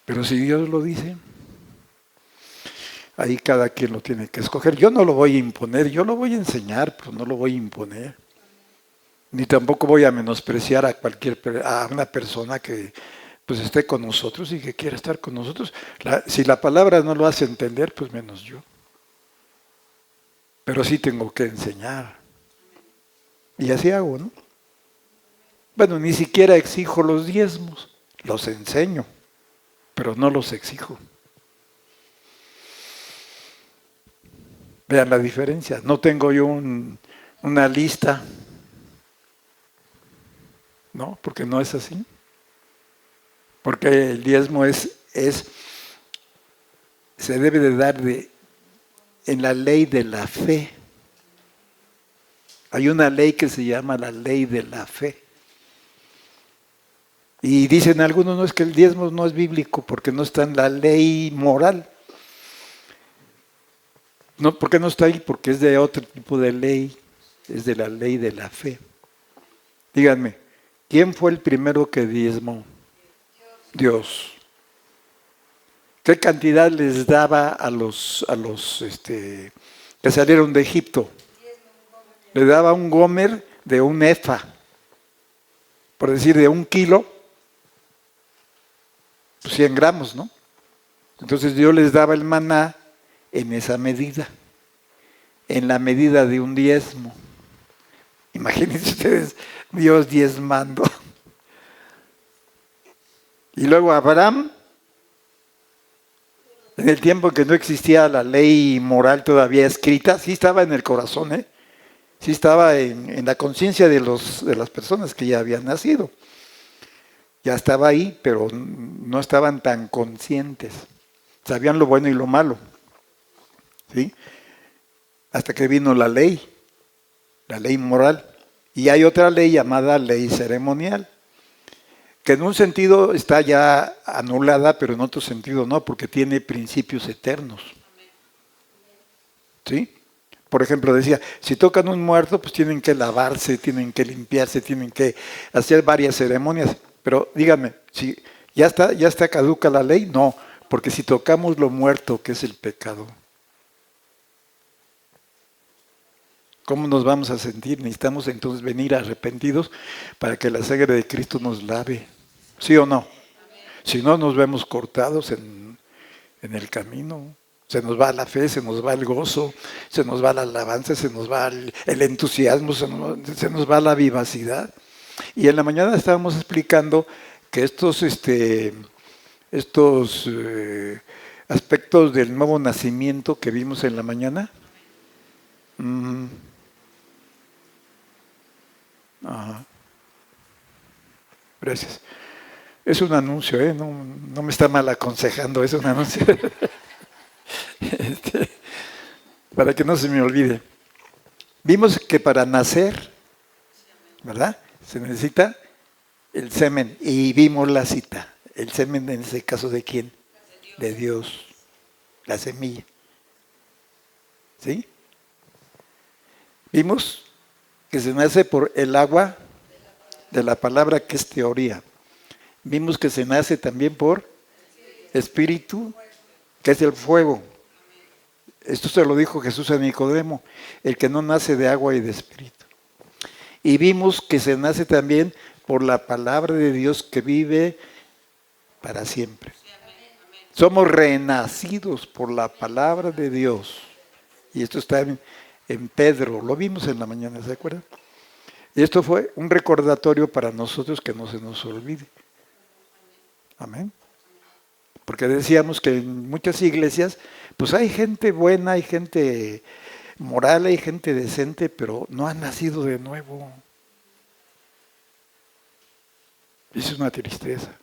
Pero si Dios lo dice, ahí cada quien lo tiene que escoger. Yo no lo voy a imponer, yo lo voy a enseñar, pero no lo voy a imponer. Ni tampoco voy a menospreciar a una persona que pues esté con nosotros y que quiera estar con nosotros. Si la palabra no lo hace entender, pues menos yo. Pero sí tengo que enseñar. Y así hago, ¿no? Bueno, ni siquiera exijo los diezmos, los enseño, pero no los exijo. Vean la diferencia. No tengo yo una lista, ¿no? Porque no es así. Porque el diezmo se debe de dar en la ley de la fe. Hay una ley que se llama la ley de la fe. Y dicen algunos, no, es que el diezmo no es bíblico porque no está en la ley moral. No, ¿por qué no está ahí? Porque es de otro tipo de ley, es de la ley de la fe. Díganme, ¿quién fue el primero que diezmó? Dios. ¿Qué cantidad les daba a los que salieron de Egipto? Le daba un gomer de un efa, por decir de 1 kilo, 100 gramos, ¿no? Entonces Dios les daba el maná en esa medida, en la medida de un diezmo. Imagínense ustedes, Dios diezmando. Y luego Abraham, en el tiempo que no existía la ley moral todavía escrita, sí estaba en el corazón, ¿eh? Sí estaba en la conciencia de las personas que ya habían nacido. Ya estaba ahí, pero no estaban tan conscientes. Sabían lo bueno y lo malo. ¿Sí? Hasta que vino la ley moral. Y hay otra ley llamada ley ceremonial, que en un sentido está ya anulada, pero en otro sentido no, porque tiene principios eternos. ¿Sí? Por ejemplo, decía, si tocan un muerto, pues tienen que lavarse, tienen que limpiarse, tienen que hacer varias ceremonias. Pero díganme, si ya está caduca la ley, no, porque si tocamos lo muerto, que es el pecado, ¿cómo nos vamos a sentir? Necesitamos entonces venir arrepentidos para que la sangre de Cristo nos lave. ¿Sí o no? Si no, nos vemos cortados en el camino. Se nos va la fe, se nos va el gozo, se nos va la alabanza, se nos va el entusiasmo, se nos va la vivacidad. Y en la mañana estábamos explicando que estos aspectos del nuevo nacimiento que vimos en la mañana, ajá. Gracias. Es un anuncio, ¿eh? No me está mal aconsejando, es un anuncio. Para que no se me olvide. Vimos que para nacer, ¿verdad? Se necesita el semen. Y vimos la cita. El semen en ese caso, ¿de quién? De Dios. La semilla. ¿Sí? Vimos que se nace por el agua de la palabra, que es teoría. Vimos que se nace también por espíritu, que es el fuego. Esto se lo dijo Jesús a Nicodemo, el que no nace de agua y de espíritu. Y vimos que se nace también por la palabra de Dios que vive para siempre. Somos renacidos por la palabra de Dios. Y esto está en Pedro, lo vimos en la mañana, ¿se acuerdan? Y esto fue un recordatorio para nosotros, que no se nos olvide. Amén. Porque decíamos que en muchas iglesias, pues hay gente buena, hay gente moral, hay gente decente, pero no han nacido de nuevo. Es una tristeza.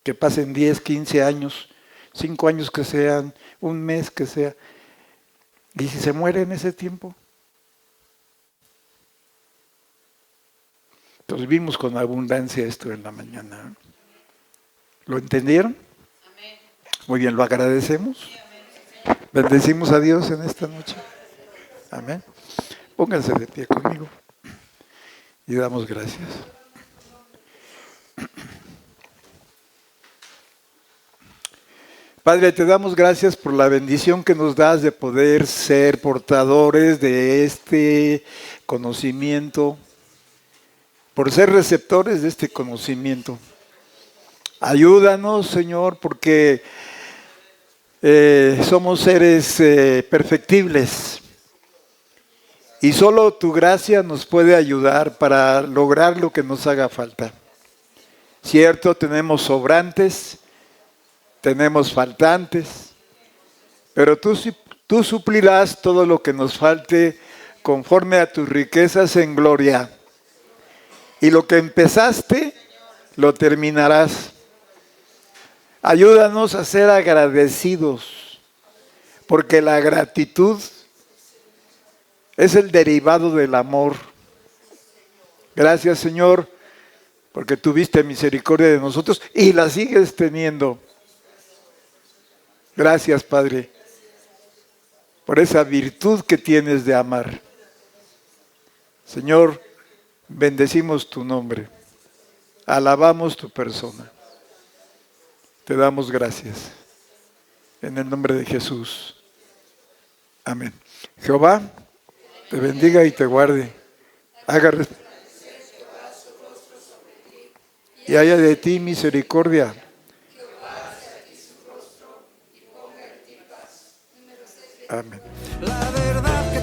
Que pasen 10, 15 años, 5 años que sean, un mes que sea. ¿Y si se muere en ese tiempo? Entonces vimos con abundancia esto en la mañana. ¿Lo entendieron? Muy bien, lo agradecemos. Bendecimos a Dios en esta noche. Amén. Pónganse de pie conmigo y damos gracias. Padre, te damos gracias por la bendición que nos das de poder ser portadores de este conocimiento, por ser receptores de este conocimiento. Ayúdanos, Señor, porque somos seres perfectibles y solo tu gracia nos puede ayudar para lograr lo que nos haga falta. Cierto, tenemos sobrantes, tenemos faltantes, pero tú suplirás todo lo que nos falte conforme a tus riquezas en gloria. Y lo que empezaste, lo terminarás. Ayúdanos a ser agradecidos, porque la gratitud es el derivado del amor. Gracias, Señor, porque tuviste misericordia de nosotros y la sigues teniendo. Gracias, Padre, por esa virtud que tienes de amar. Señor, bendecimos tu nombre, alabamos tu persona. Te damos gracias. En el nombre de Jesús. Amén. Jehová te bendiga y te guarde. Haga y haya de ti misericordia. Amén. La verdad que